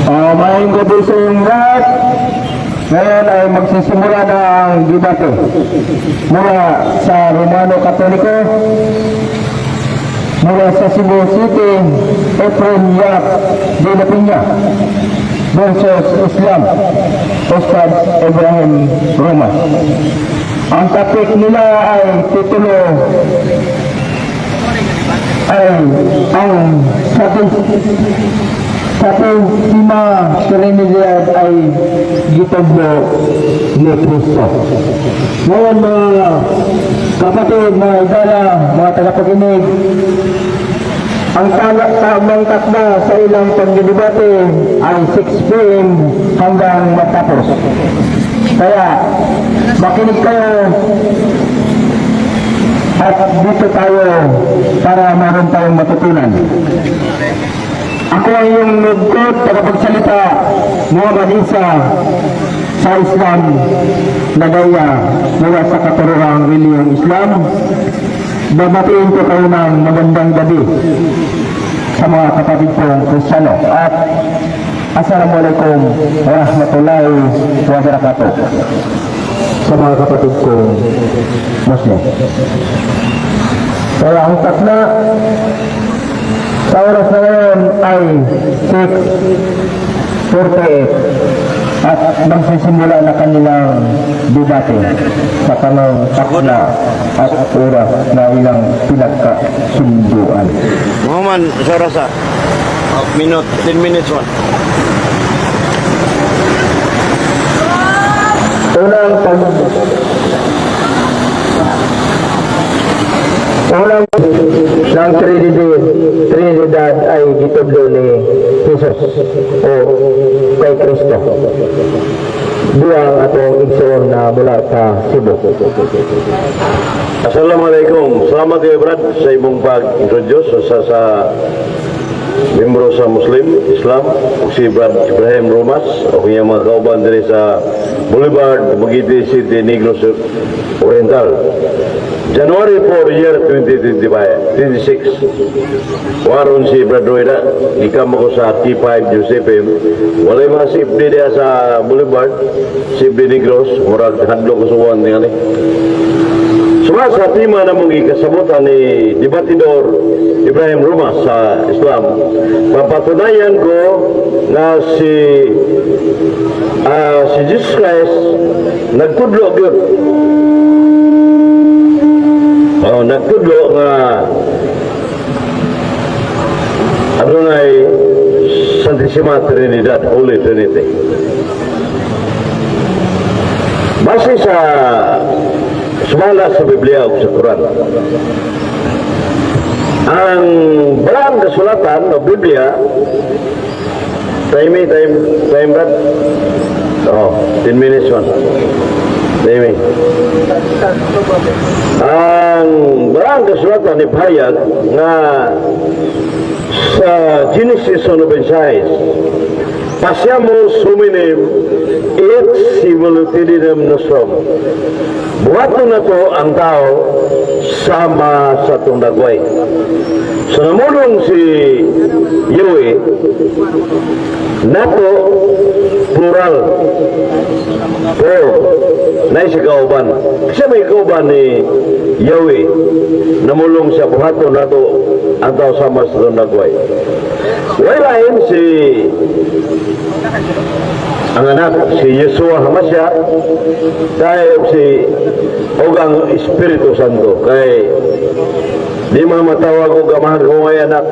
Maayong gabi sa inyong lahat. Ngayon ay magsisimula na ang debate mula sa Romano Katoliko, mula sa Cebu City, Efren Yap de la Piña versus Islam, Ustad Ibrahim Romas. Ang topic nila ay titulo ay ang sa sima TRINITY ay gitagbo ni Kristo. Ngayon mga kapatid, mga idala, mga tagapakinig, ang tamang takda sa ilang pagdidebate ay 6 p.m. hanggang matapos. Kaya makinig kayo at dito tayo para meron tayong matutunan. Ako ay yung nagkot tagapagsalita Muhammad Isa sa Islam na gaya mula sa katuruang reliyong Islam. Babatiin ko kayo ng magandang gabi sa mga kapatid kong Kristiyano at Assalamualaikum warahmatullahi wabarakatuh sa mga kapatid kong Muslim. Kaya ang takna sa oras na ngayon ay 6:48 at magsisimula na kanilang debate sa kanang takna at oras na ilang pinagkasunduan. Muhammad, sa oras 10 minutes man. Unang ng Trinidad ay gitudlo ni Jesus o kay Kristo. Duang atong igsoon na mula sa Cebu. Assalamualaikum. Salamat kayo Brad sa imong pag-introduce sa membro sa Muslim, Islam, si Brad Ibrahim Romas o kanyang mga kauban diri sa Boulevard, Bugiti City, Negros Oriental. January 4, year 2026. Waron si Brad Roida, ikam ako sa T5 Josephim. Walay mga safety diya sa Boulevard, safety Negros, murag handlo ko suwan niya ni. Suma sa tema na mong ikasabutan ni Debatidor Ibrahim Romas sa Islam, papatunayan ko na si Jesus Christ nagtudlo gyud. Nagtudlo nga adunay Santissima Trinidad, Holy Trinity. Base sa sumala sa Biblia o sa Quran, ang balang kasulatan o Biblia, time Brad? 10 minutes man. Time. Ang balang kasulatan ni Pahayag nga sa Genesis 9:6, Pasyamos hominim et simultidinem nostrum. Buhato na to ang tao sama sa itong dagway. So namulong si Yahweh nato plural na si kauban. Kasi may kauban ni Yahweh namulong siya buhato nato ang tao sama sa itong dagway. Walain si ang anak si Yeshua Hamasya dahil si ang Espiritu Santo kay di matawag o gamahan ko ngay anak,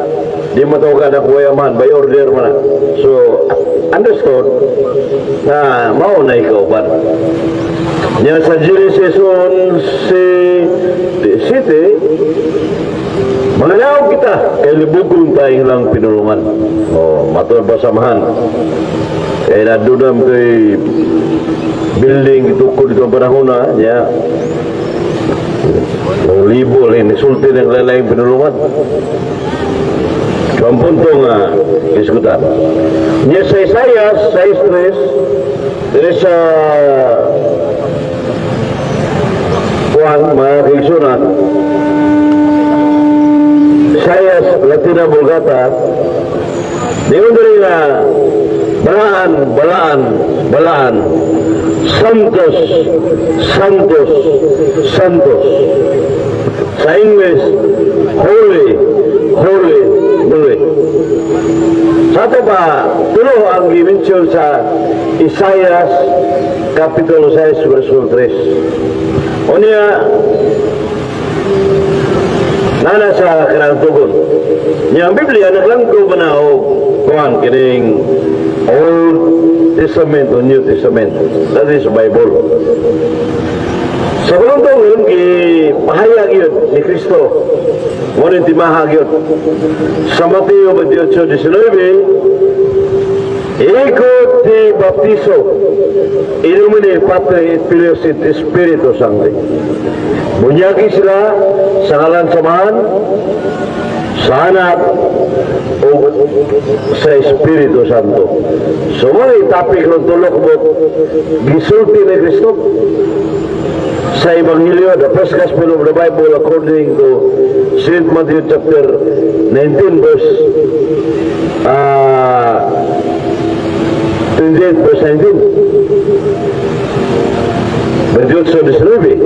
di matawag anak ko yaman by order man. So understood na mao na ikaw ba niya sa Genesis City mananaw kita kay libugong tayong lang pinulungan matulad ba samahan kaya nadunam kay building itukod ito panahon na niya libo rin isulti ng lalayang pinulungan. So ang punto nga iskutan niya sa Isaiah 6:3 dito sa Juan mga kaigsunan Isaiah Latina Vulgata di mo rin na balaan. Santos. Sa English, holy. Sa ito ba, tulo ang gimension sa Isaias Kapitulo 6, verso 3. O niya, nana sa kanang tugon. Niya, ang Biblia, naglangko ba na o kuhan, kining Old Testament o New Testament. That is Bible. Sa kulong yun, pahayag yun ni Kristo. Ngunit timahag yun. Sa Mateo 28:19, ikot ti baptiso, inumini Patri et Filius et Espiritu Sancti. Bunyagi sila sa ngalan samahan, sa anak, o sa Espiritu Santo. So, mga itapik ng tulok mo, gisulti ni Kristo sa Ebanghelyo, the first Gospel of the Bible according to St. Matthew chapter 19 verse 28 verse 19. Berjudso di Serubi.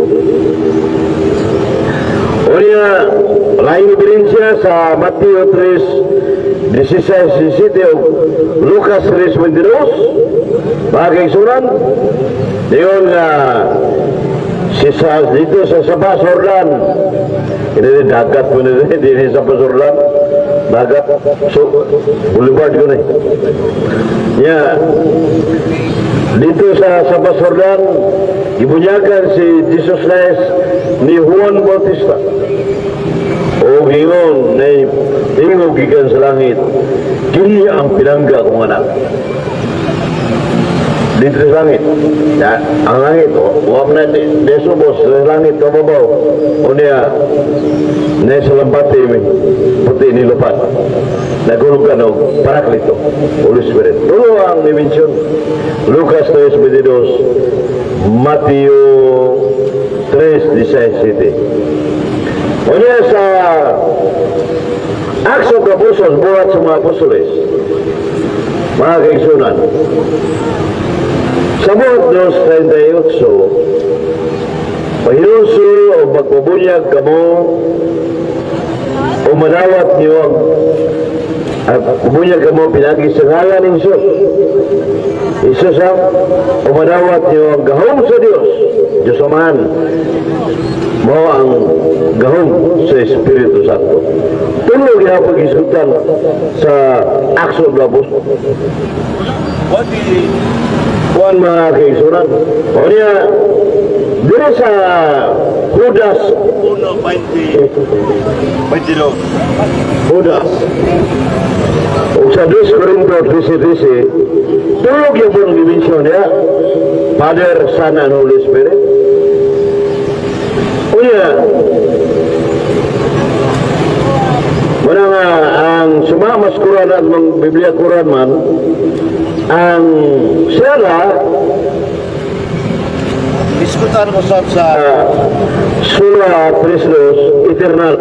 O niya, lain ebidensya sa Matthew 3:16-17 o Lucas 3:22 bagay sunan diyon nga dito sa Sabas Orlan, hindi dagat po nito, hindi sa Sabas Orlan, dagat, so, boulevard ko na dito sa Sabas Orlan, ibunyagan si Jesus Christ ni Juan Bautista. O gingon, na tingog gikan sa langit, kini ang pinangga kong anak. Dito sa langit. Ang langit, huwag na desubos sa langit kababaw. O niya, na sa lambati, puti nilupat. Nagulog ka no, Paraklito, Holy Spirit. Tulo ang dimensyon. Lucas 3:22, Matthew 3:17. O niya sa Acts of the Apostles, buhat sa mga apostoles, mga kaigsunan, sa buhat 2:38, pahinuso o magpabunyag kamo o manawat niyo ang pabunyag kamo pinagi sa ngalan ng Isus. Isus o manawat niyo ang gahom sa Diyos, Diyos Amahan, mo ang gahom sa Espiritu Santo. Tulo niya pag-isutan sa Acts of the Apostles. Kuan mga kaigsunan. O niya, dito sa Judas 1:22. Judas. O sa 2 Corinto 13:13, tulog yung pong dimensyon niya, Father, Son, and Holy Spirit. O niya, wala nga ang sumamas Quran at mga Biblia Quran man, ang sila diskutan ko sa Surah Prislos eternal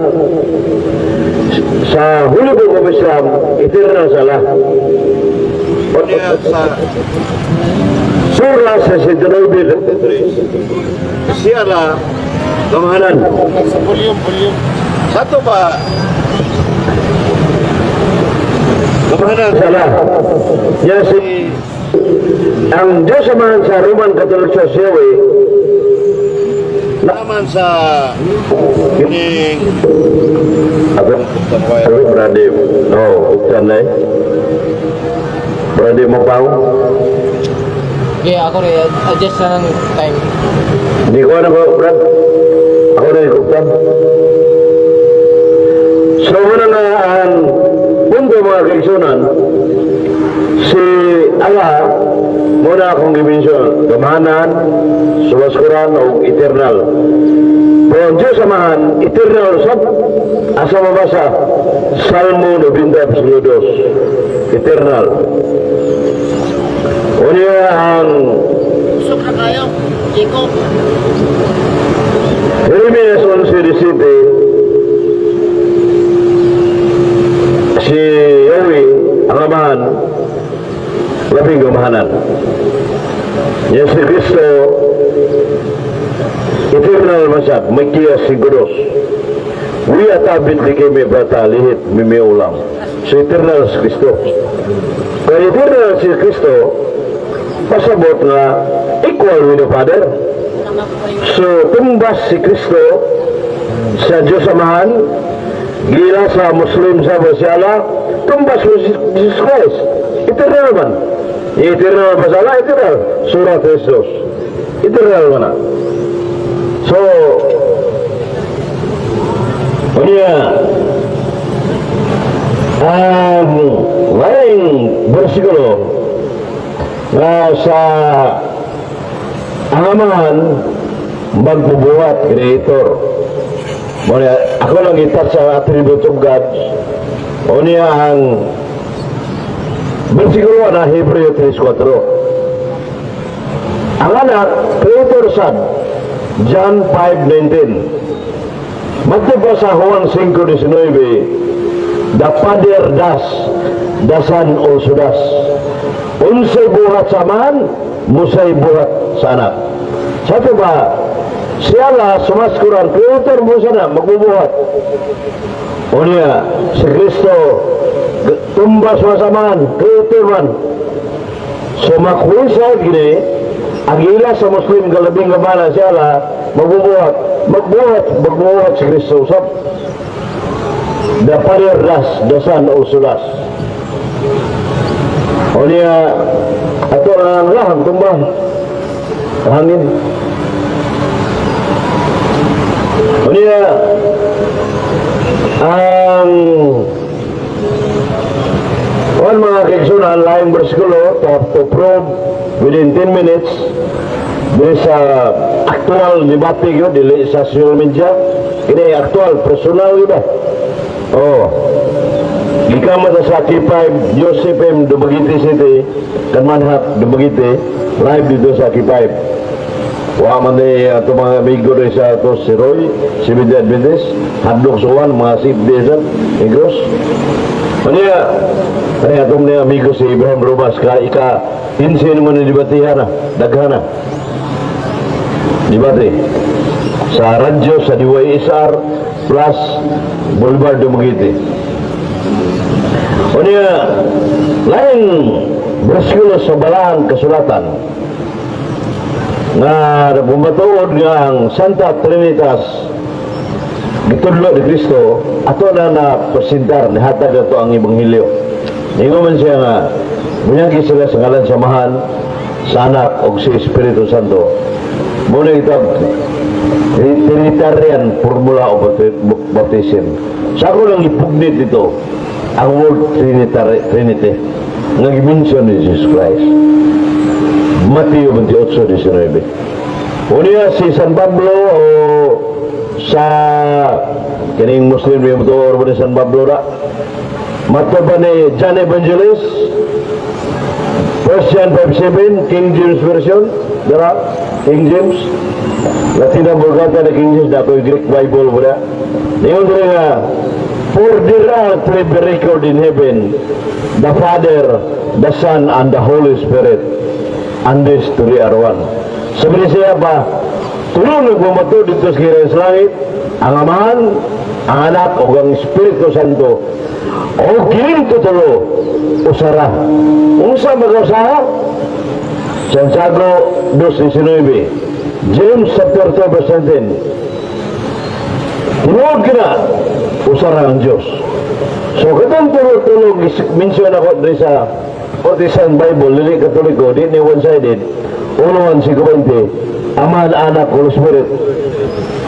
sa Holy Book of Islam eternal salah Surah 69 siya na kamahanan sa volume satu ba kamahanan salah ya si ang Diyos Amahan sa Roman Catholic Church naman sa kining berade berade mo pa ako rin adjust na ng time hindi ko na ko Brad ako na ikuktan so muna nga ang punto mga kaigsunan si Allah muna akong dimensyon gamahanan, suwaskuran o eternal pero ang Diyos Amahan eternal sab asa mabasa Salmo 90:2 eternal o niya ang usok na kayo Jacob Jeremias 11:17 si Yahweh ang Amahan labing gamahanan. Yes, si Kristo, eternal masyad, may kiyas siguros. We atabit di kami bata lihit, mimiulang. So eternal si Kristo. Kaya eternal si Kristo, pasabot nga, equal with the Father. So, tumbas si Kristo sa Diyos Amahan, gila sa Muslim sa Basyala, tumbas mo si Jesus Christ. Eternal man. Eternal pasala, eternal. Surat Jesus. Eternal man na. So, ang maraming bersikulo na sa Amahan magbubuhat, Creator. Ako lang itat sa attributes of God. O niya ang bersikulo na Hebreo 3:4. Ang anak, Creator Son, John 5:19. Magtipa sa Juan 5:19, the Father does, the Son also does. Unsay buhat sa man, musay buhat sa anak. Sa ito ba, siya la sumaskuran, Creator mo sana, magbubuhat. O niya, si Kristo, tumbas mo sa man, Creator man. So makwisay gini, ang ila sa Muslim galabing gamana siya la, magbubuhat si Kristo. So, the Father does, the Son also does. O niya, ato ang lahang tumbang hangin. O niya, ang mga kaigsunan, laing bersikulo to prove within 10 minutes dili sa aktual debate yun, dili sa social media, ini aktual, personal yun ba? Gikamat sa K5 Joseph M. Dumaguete City Kanmanhap Dumaguete live dito sa K5. Wa man ito mga amigo rin sa ito si Roy, si Bidi Adventist, hadlok suwan, mga sipdesan, igros. Kaya itong ni amigo si Ibrahim Romas, insin mo na debatihan na, daghan na. Debate sa radyo, sa DYSR plus Boulevard Dumaguete. O niya, laing bersikulo sa balang kasulatan na bumatuod nga ang Santa Trinitas gitudlo ni Kristo ato na presentar ni hatag ato ang Ebanghelyo. Ningon man siya nga bunyagi sila sa ngalan samahan sa anak o si Espiritu Santo. Muna itag Trinitarian formula of baptism. Sa ako lang ipugnit dito ang word Trinity nga gimension ni Jesus Christ. Mateo 28:19. Unya si San Pablo o sa kining Muslim yung motor ni San Pablo na mato ba ni John Evangelist 1 John 5:7 King James Version dara King James Latina Vulgata na King James dako Greek Bible mo na niyon dira nga for there are three record in heaven, the Father, the Son, and the Holy Spirit, and these three are one. Sabi siya ba, tulong nagmamato dito sa kira sa langit, ang Amahan, ang Anak, o ang Espiritu Santo, o kiling tutulo, usara. Unsa mag-usara? Santiago 2:19, James chapter 2 verse 17, tinuod ka na, usara ang Diyos. So, katong tulog-tulog, mention ako rin sa Protestant Bible, lili Katoliko, di ni one-sided, unuan si Kuwente, Ama, Anak, Holy Spirit.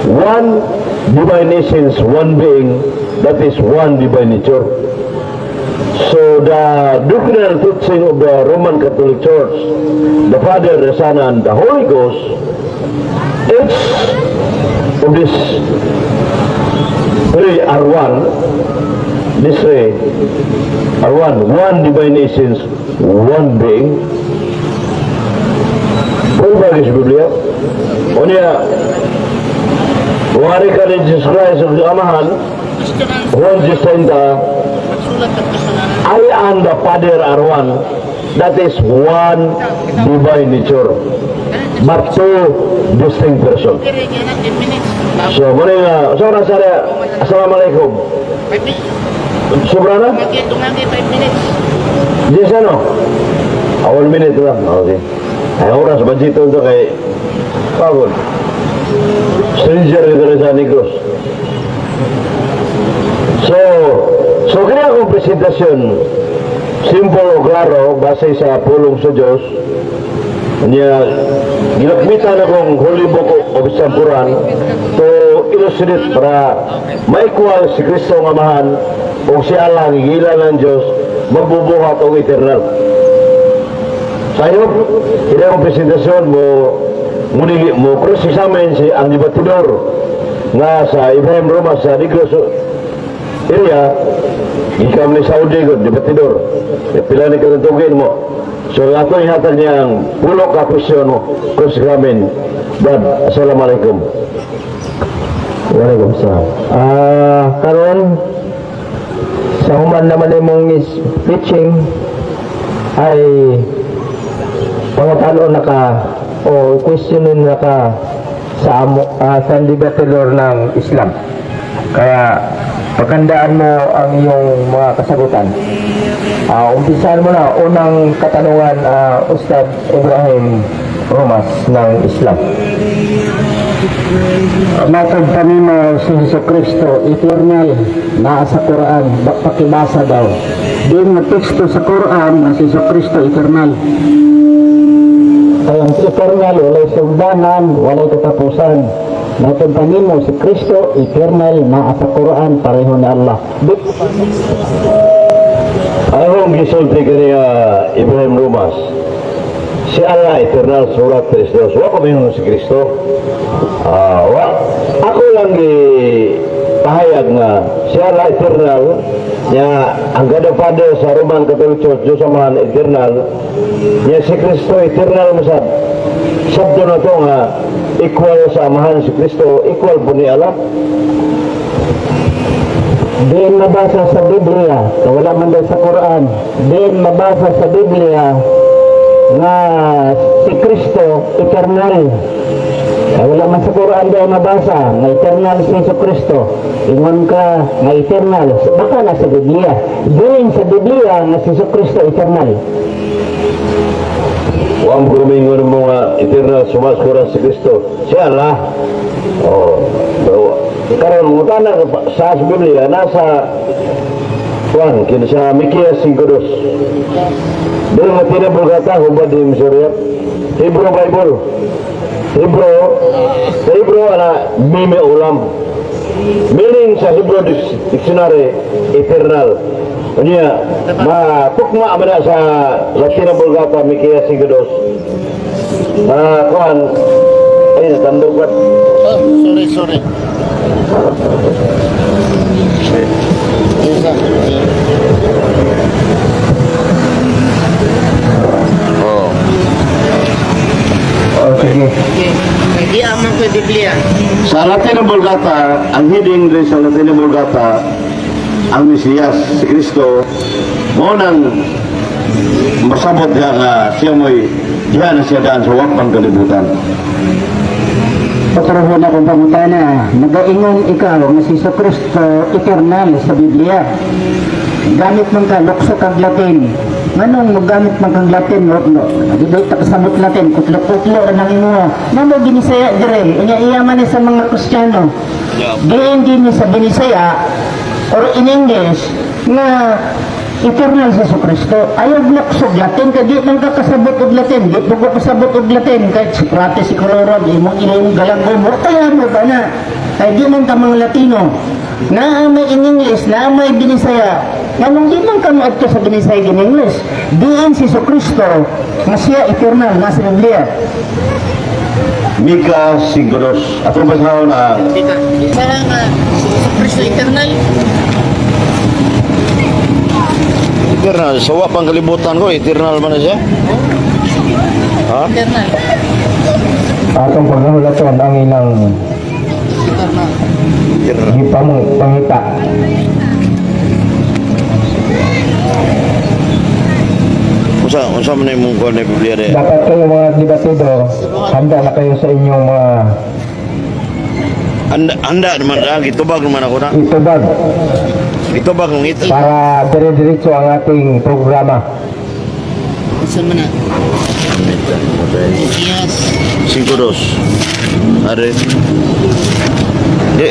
One divine essence, one being, that is one divine nature. So, the doctrinal teaching of the Roman Catholic Church, the Father, the Son, and the Holy Ghost, each of this three are one. These three are one divine essence, one being. Pwede ba sa Biblia? O niya, wari ka ni Jesus Christ ang Amahan, Juan 60, I and the Father are one. that is one divine nature, but two distinct person. Kaya na 10 minutes. So, muna nga, so na sana, assalamualaikum. 5 minutes. Sobra na? Ito nga 5 minutes. Di ano? Awal minute lang. Okay. Ay, oras, budget ito kay Pagod. Stranger ito na sa Negros. So kaya akong presentasyon, simple o klaro, base sa pulong sa Diyos, niya, ginagmitan akong Holy Book of Sampuran to illustrate para maikwal si Kristo ng Amahan o si Allah, gigilan ng Diyos, magbubuhat o eternal. Sayo, hindi akong presentasyon mo cross examine si ang debatidor nga sa IBRAHIM Roma sa Negros area, ikaw ni Saudi ko, debatidor. Pila ni katutugin mo. So, ato ihatag niya ang pulo ka question mo, cross examine. Dad, assalamualaikum. Waalaikumsalam. Karon sa human naman imong teaching ay pangutalo na ka o questionin na ka sa debatidor ng Islam. Kaya paghandaan mo ang iyong mga kasagutan. Umpisahan mo na unang katanungan, Ustad Ibrahim Romas ng Islam. Matod kanina si Jesucristo eternal na sa Quran, pakibasa daw. Din na teksto sa Quran na si Jesucristo eternal. Ang eternal, walay sugdanan, walay katapusan. Matod kanina si Kristo eternal na sa Quran, pareho ni Allah. Ayong gisulti kaniya Ibrahim Romas, si Allah eternal surat 3:2. Wa ko mingon si Kristo. Ako lang pahayag nga si Allah eternal nya ang God the Father sa Roman Catholic Church Diyos Amahan eternal nya si Kristo eternal masad. Sabdo na to nga equal sa Amahan si Kristo, equal po ni Allah. Din mabasa sa Biblia, wala man daw sa Quran. Din mabasa sa Biblia nga si Kristo eternal. Wala man sa Quran daw mabasa nga eternal si Kristo. Ingon ka nga eternal, baka na sa Biblia. Din sa Biblia nga si Kristo eternal. Wang gumingon mo nga eternal sumaskuran si Kristo. Si Allah. Karon mo tanang sa Biblia nasa Juan kinsa Mikias 5:2. Dili nga tinabulgata hubad ni Misuriyat. Hebrew Bible. Hebrew ana mime ulam. Meaning sa Hebrew dictionary eternal. Unya tukma man sa Latin Vulgata Mikias 5:2. Kuan ay natandog wat. Sorry. Sige. Hindi aman ko Biblia. Sa Latin Vulgata, ang heading rin sa Latin Vulgata, ang Mesiyas, si Kristo, mo nang masabot nga siya mo'y diyan na siya daan sa wakpang kalibutan. Patraho na kung pangutana, nagaingon ikaw nga si Kristo eternal sa Biblia. Gamit man ka, lukso kag Latin. Nganong magamit man kang Latin, no? Di ba itakasamot Latin, kutlo-kutlo na nang imo. Namo ginisaya dire, iya man sa mga Kristiyano. Diin din sa binisaya or in English na eternal sa Kristo. Ayaw naksog Latin, kaya di man ka kasabot og Latin, di mo kasabot og Latin, kahit si Prate, si Colorado, imong ilang galanggo mo, kaya mo ba na? Kaya di man ka mga Latino, na may in English, na may binisaya, nganong di man ka maadto sa binisaya in English, diin si Kristo, na siya eternal, nasa Biblia. Mika 5:2. Atong basahon na Parang si Kristo eternal. eternal. Sa wakpang kalibutan ko, eternal man na siya. Ha? Eternal. Atong paghahulaton ang ilang pangita. unsa man imong kuan na Biblia de? Dapat kayo mga debatido, handa na kayo sa inyong mga Anda naman gitubag naman ako na. itubag Gitubag ng ito. para dire-diretso ang ating programa. Saan mo na? Yes. 5-2. Are.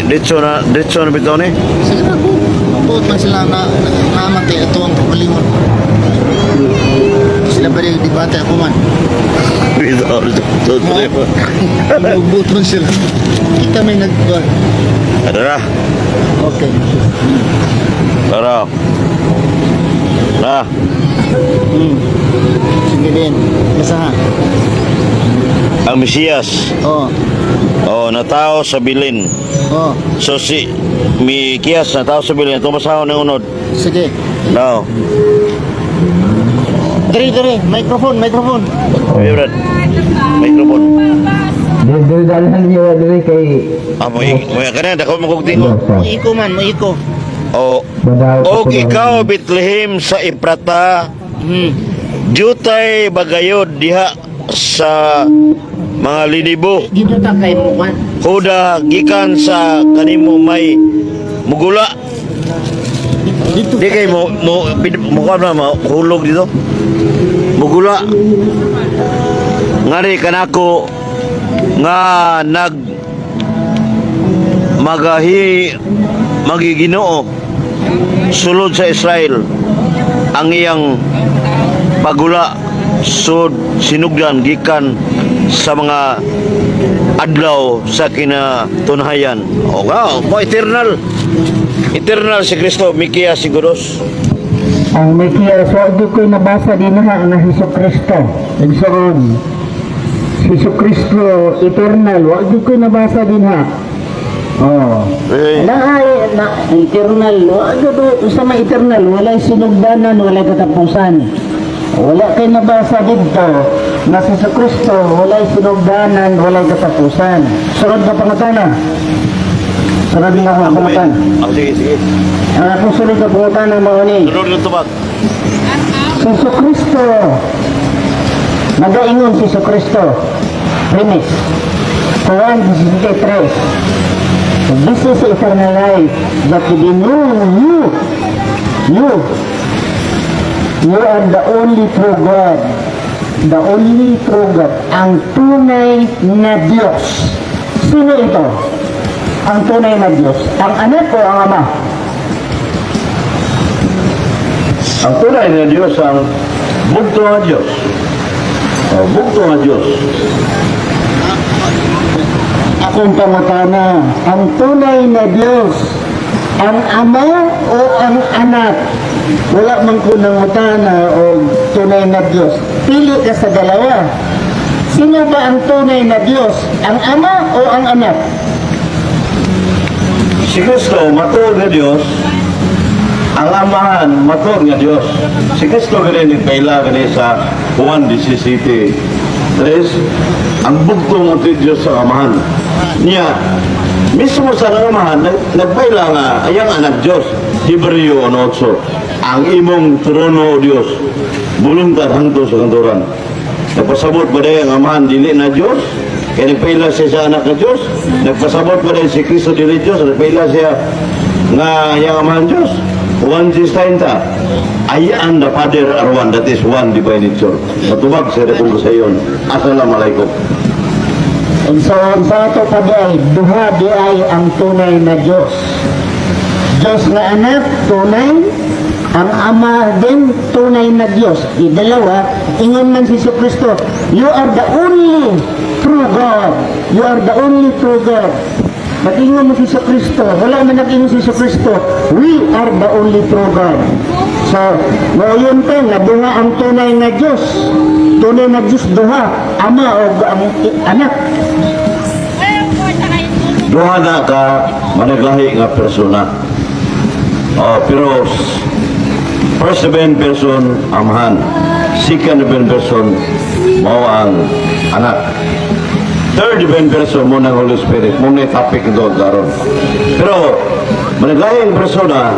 Ditso na bitaw ni. Sige na po. Mabuot man sila na namatay ito ang problema. Sila ba rin debate ako man? Bitaw to. Mabuot man sila. Kita may nagbuhat. Ada. Okay. Tara. Nah, Sige din. Basta ha. ang Mesiyas natao sa bilin. Oh. So si Mikiyas natao sa bilin. Ito masahon ng unod. Sige. Now, Dere. Microphone. favorite microphone. Dire-diretso niyo dire kay Mo kanina dako mo kog tingo. Muiko man. O ikaw Bethlehem sa Ephrata, jutay bagayod diha sa mga linibo. Dito ta kay mo man. Huda gikan sa kanimo may mugula. Dito. Di kay mo hulog dito. Mugula. Ngari kanako nga magiginoo sulod sa Israel ang iyang pagula sud sinugdan gikan sa mga adlaw sa kinatunhayan. O nga, mo eternal si Kristo. Mikiyas 5:2. ang Mikiyas wa gyud ko'y nabasa din na nga Hesukristo. Igsoon. Hesukristo eternal wa gyud ko'y nabasa din ha. Oh. Naay na eternal, ano sa mga eternal, walay sinugdanan, walay katapusan. Wala kay nabasa dito na si Kristo, walay sinugdanan, walay katapusan. Sunod na pangutana. Sunod na pangutana. Sige. Ang akong sunod na pangutana mo ni. Sunod na tubag. Si Kristo. Nagaingon si Kristo. Premise. Juan 17:3. This is eternal life, that they know you are the only true God. The only true God. Ang tunay na Diyos. Sino ito? Ang tunay na Diyos. Ang anak o ang ama? Ang tunay na Diyos ang bugto nga Diyos. Bugto nga Diyos. Akong pangutana, ang tunay na Diyos, ang ama o ang anak? Wala man ko nangutana o tunay na Diyos. Pili ka sa dalawa. Sino ba ang tunay na Diyos? Ang ama o ang anak? Si Kristo, matuod nga Diyos. Ang amahan, matuod nga Diyos. Si Kristo ganun yung kaila ganun sa Juan 17:3. Ang bugto mo ti Diyos sa amahan. Niya, mismo sa amahan, nagpaila nga, ayang anak Diyos. Hebreo 8. Ang imong trono o Diyos, buluntar hangto sa kanturan. Nagpasabot ba dahil ang amahan dili na Diyos? Kaya nagpaila siya sa anak na Diyos. Nagpasabot ba dahil si Kristo dili Diyos? Nagpaila siya nga yung amahan Diyos. One distinct ayaan the Father are one, that is one divine nature. Matubag sa kung sa iyon. Assalamualaikum. And so, sa ito pa di duha di ay ang tunay na Diyos. Diyos na anak, tunay. Ang ama din, tunay na Diyos. Dalawa, ingon man si Kristo, you are the only true God. You are the only true God. Nag-ingon mo si Kristo, wala man nag-ingon si Kristo, we are the only true God. So, ngayon ka, naduha ang tunay na Diyos. Tunay na Diyos, duha, ama o ang anak. Duha na ka managlahi nga persona. Pero first event person, amahan. Second event person, mao ang anak. Third event person mo ng Holy Spirit. Mo na topic ito karon. Pero Managayang persona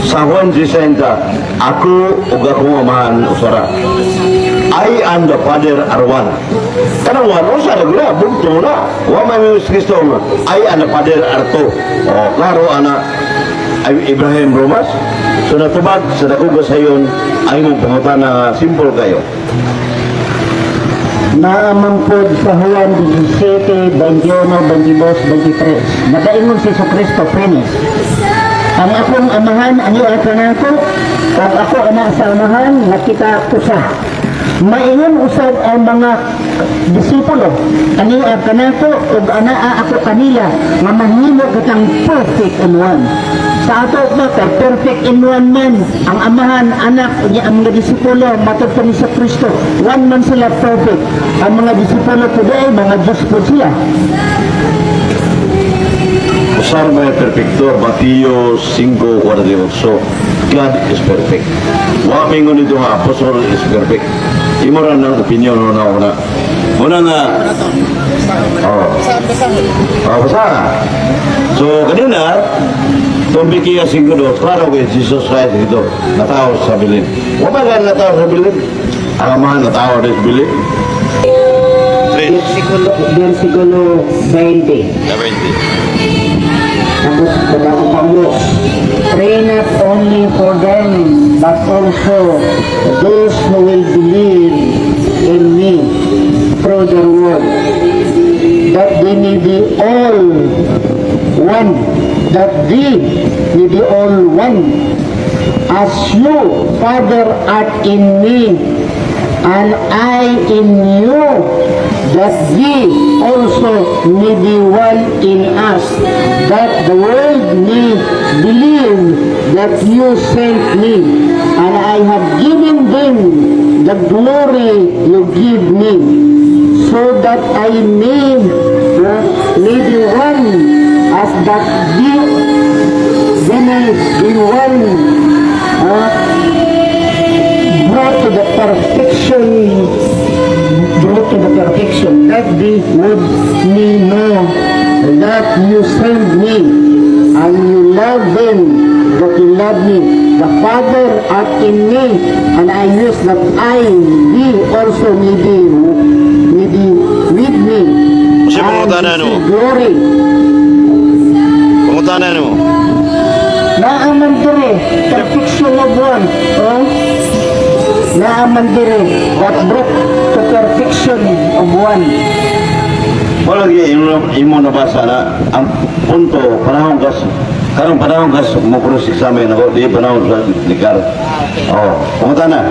sa Juan 60, ako ug akong amahan usara. I and the Father are one. Kanang one, o sa nagula, bugto na. Wa may Yesus Kristo, I and the Father are two. O, klaro, ana, Ibrahim Romas. So natubag sa dakuga sa yun, ay mong pangutan na simple kayo. Naamangkod sa Juan 17, 21, 22, 23. Nakaingon si Kristo, Prenis. Ang akong amahan, ano ang kanako? Kung ako anak sa amahan, nakita ko siya. Maingon usad ang mga disipulo. Ano ang kanako? Ug anaa ako kanila, nga mahimo katang perfect in one. Sa ato na perfect in one man, ang amahan, anak, ang mga disipulo, matod pa ni sa Kristo. One man sila perfect. Ang mga disipulo today, mga Diyos po sila. Usar may perfecto, Mateo 5:48. God is perfect. Wa mingon ito nga, apostol is perfect. Imo ra ng opinion na una. Una nga, basa. So, kanina, tumbiki ka 5:2, klaro kay Jesus Christ ito, natao sa bilin. Wa ba nga natao sa bilin? Ang amahan natao sa bilin? Versikulo 20. Tapos Pagkakong Panglo, pray not only for them, but also those who will believe in me through their word, that they may be all one, that they may be all one, as you, Father, art in me, and I in you, that ye also may be one in us, that the world may believe that you sent me, and I have given them the glory you give me, so that I may be one, as that they may be one, brought to the perfection, that they would me know that you sent me, and you love them, that you love me. The Father art in me, and I wish that I, thee also may be with me. Siya pangutanan mo. Glory. Pangutanan mo. Naaman dire, perfection of one. Naaman dire, that brought to perfection of one. Wala imo nabasa na ang punto, panahon gas, karong panahon gas, mo cross examine ako, di panahon sa likar. Pangutana.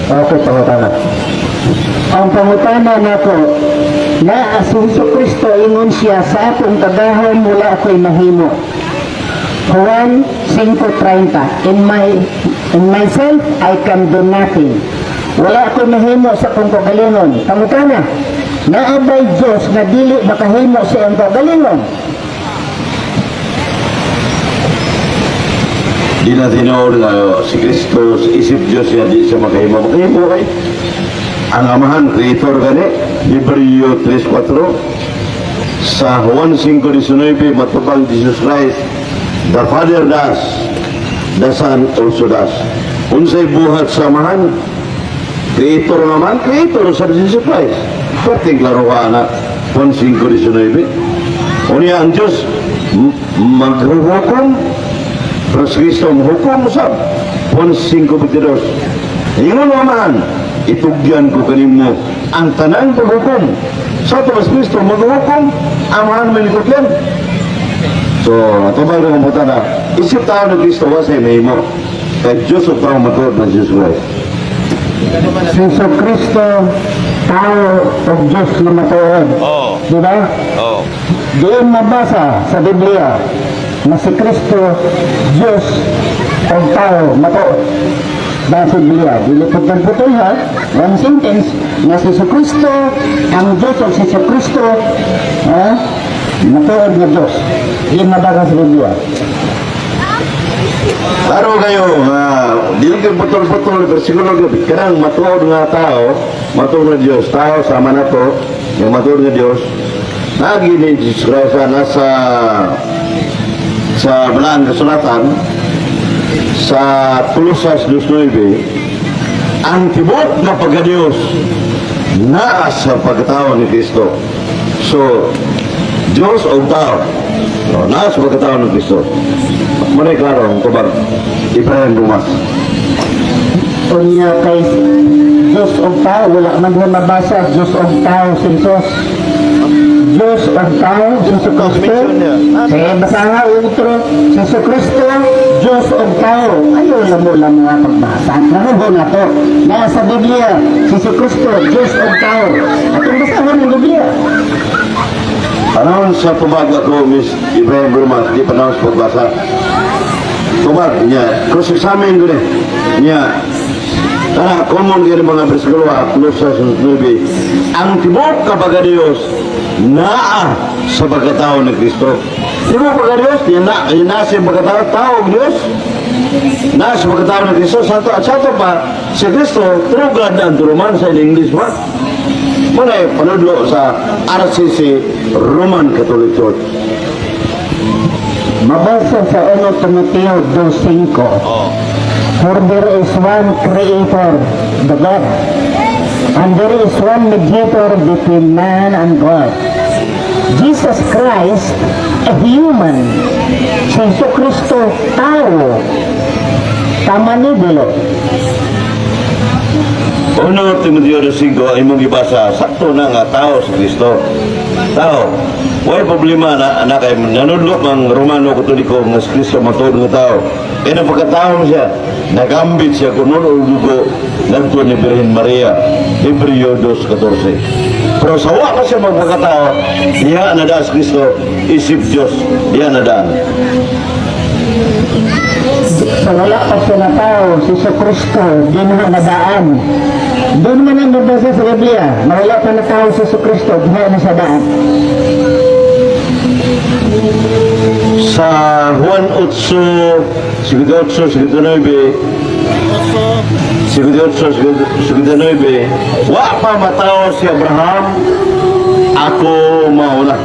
Okay, pangutana. Ang pangutana nako, na Asunso Kristo ingon siya sa akong kadahon mula ako'y mahimo. Juan 5:30. In myself I can do nothing. Wala ako'y mahimo sa akong kagalingon. Pangutana, naabay Diyos na dili makahimo sa iyong kagalingon. Di na tinood na si Kristo, isip Diyos siya, di siya makahimo. Makahimo kay ang amahan, creator gani, Hebreo 3:4, sa Juan 5:19, matupang Jesus Christ, the Father does, the Son also does. Unsay buhat sa amahan, creator naman, creator sa Jesus Christ. Perting klaro ka na, Juan 5:19. Unya ang Diyos, maghuhukom, pero si Kristo, hukom sab, Juan 5:22. Ingon naman, itugyan ko kanimo ang tanang paghukom. Sa Tomas Kristo, maghukom, amahan may likotlen. So, natubag ng puta na, isip tao ng Kristo, wasay may mo. Kahit Diyos o tao matod na Jesus Christ. Si Kristo, tao o Diyos na matuod. Di ba? Diyan mabasa sa Biblia na si Kristo, Diyos o tao matuod. Basa Biblia, dilipot-putol ha, one sentence, na si Kristo, ang Diyos o si Kristo, matuod na Diyos. Diyan mabasa sa Biblia. Laro kayo, dili kayo putol-putol, bersikulo gabi, kanang matuod nga tao, matuod nga Diyos, tao sama na to, yung matuod nga Diyos, nagi ni Jesus Christ nasa sa Balaan Kasulatan sa Kolosas 2:9, ang tibok na pagkadiyos naa sa pagkatao ni Kristo. So, Diyos o tao, no, naa sa pagkatao ni Kristo. Manay klaro ang tubag Ibrahim Rumas. Unya kay Diyos o tao, wala man mo mabasa Diyos o tao, sinsos. Diyos o tao, Jesu Kristo. Kaya basaha utro, Jesu Kristo, Diyos o tao. Ayaw lamo nga pagbasa. Narubo na to. Nasa Biblia, Jesu Kristo, Diyos o tao. At ang basahan ng Biblia. Panahon sa tubag ako, Miss Ibrahim Rumas, di panahon sa pagbasa. Tubag niya, cross-examine ko niya. Tara, common kayo mga bersikulo, Kolosas 2:9, ang tibok kapag Diyos naa sa pagkatao ni Kristo. Tibok kapag Diyos, yan na sa pagkatao, tao Diyos, naa sa pagkatao ni Kristo. At sato pa, si Kristo, true God and true man sa English ba? Muna panudlo sa RCC Roman Catholic Church. Mabasa sa 1 Timoteo 2:5. For there is one Creator, the God, and there is one mediator between man and God, Jesus Christ, a human. Si Jesu Kristo, tao. Tama ni Bilo. 1 Timoteo 2:5 ay mong ibasa, sakto na nga tao si Kristo. Tao. Wala problema na kay nanudlo ang Romano Katoliko ng Kristo matod ng tao. Kaya pagkatao siya, nagambit siya kung noon ulo nagto ni Birhen Maria, Hebreo 2:14. Pero sawa pa siya magpagkatao, diha na daan si Kristo, isip Diyos, diha na daan. So wala pa siya na tao, si Jesu Kristo, di na nadaan. Doon man ang nabasa sa Biblia, na wala pa na tao si Jesu Kristo, di na sa daan. Sa Juan 8, 58, 59, wa pa matao si Abraham, ako mauna.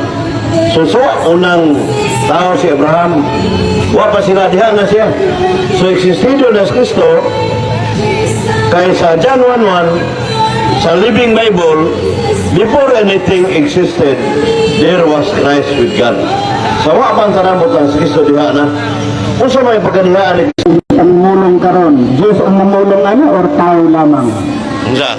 So unang tao si Abraham, wa pa sinadihan na siya. So existido na si Kristo, kaya sa John 1:1, sa Living Bible, before anything existed, there was Christ with God. Sa wa pang tanamot ang si Kristo diha na. Kung sa may pagkanihaan ni Kristo, Ang mulong karon, Diyos ang namulong or tao lamang? Nga.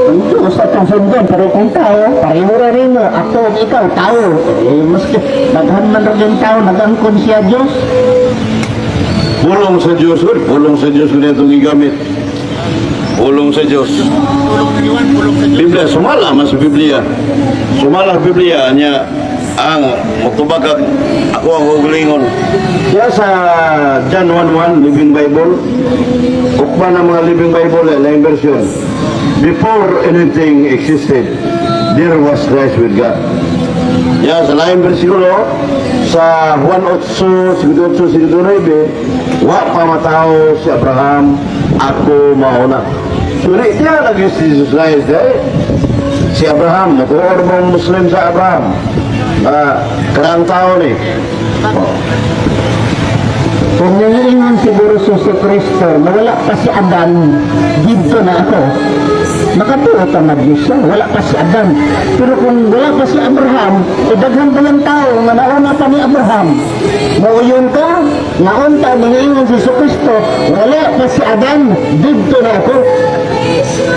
Ang Diyos at ang sundan, pero kung tao, pareho rin mo, ako, ikaw, tao. Maski, naghan man rin tao, nagangkon siya Diyos. Pulong sa Diyos, pulong sa Diyos kung itong igamit. Pulong sa Diyos. Biblia, sumala mas Biblia. Sumala Biblia niya ang magtubag ako ang ugalingon. Kaya sa John 1:1, Living Bible, ukma ng mga Living Bible, laing version. Before anything existed, there was Christ with God. Ya, sa laing versikulo, sa Juan 8:58, wa pa matao si Abraham, ako mauna. Suri dia lagi si Jesus Christ si Abraham, matuor mong Muslim sa Abraham. Karang tao ni. Kung nangiingon siguro si Jesu Kristo, wala pa si Adan, dito na ako. Makatuo tamad niyo siya, wala pa si Adan. Pero kung wala pa si Abraham, daghan pa ng tao, nga nauna pa ni Abraham. Mauyon ka, naunta, nangiingon si Jesu Kristo, wala pa si Adan, dito na ako.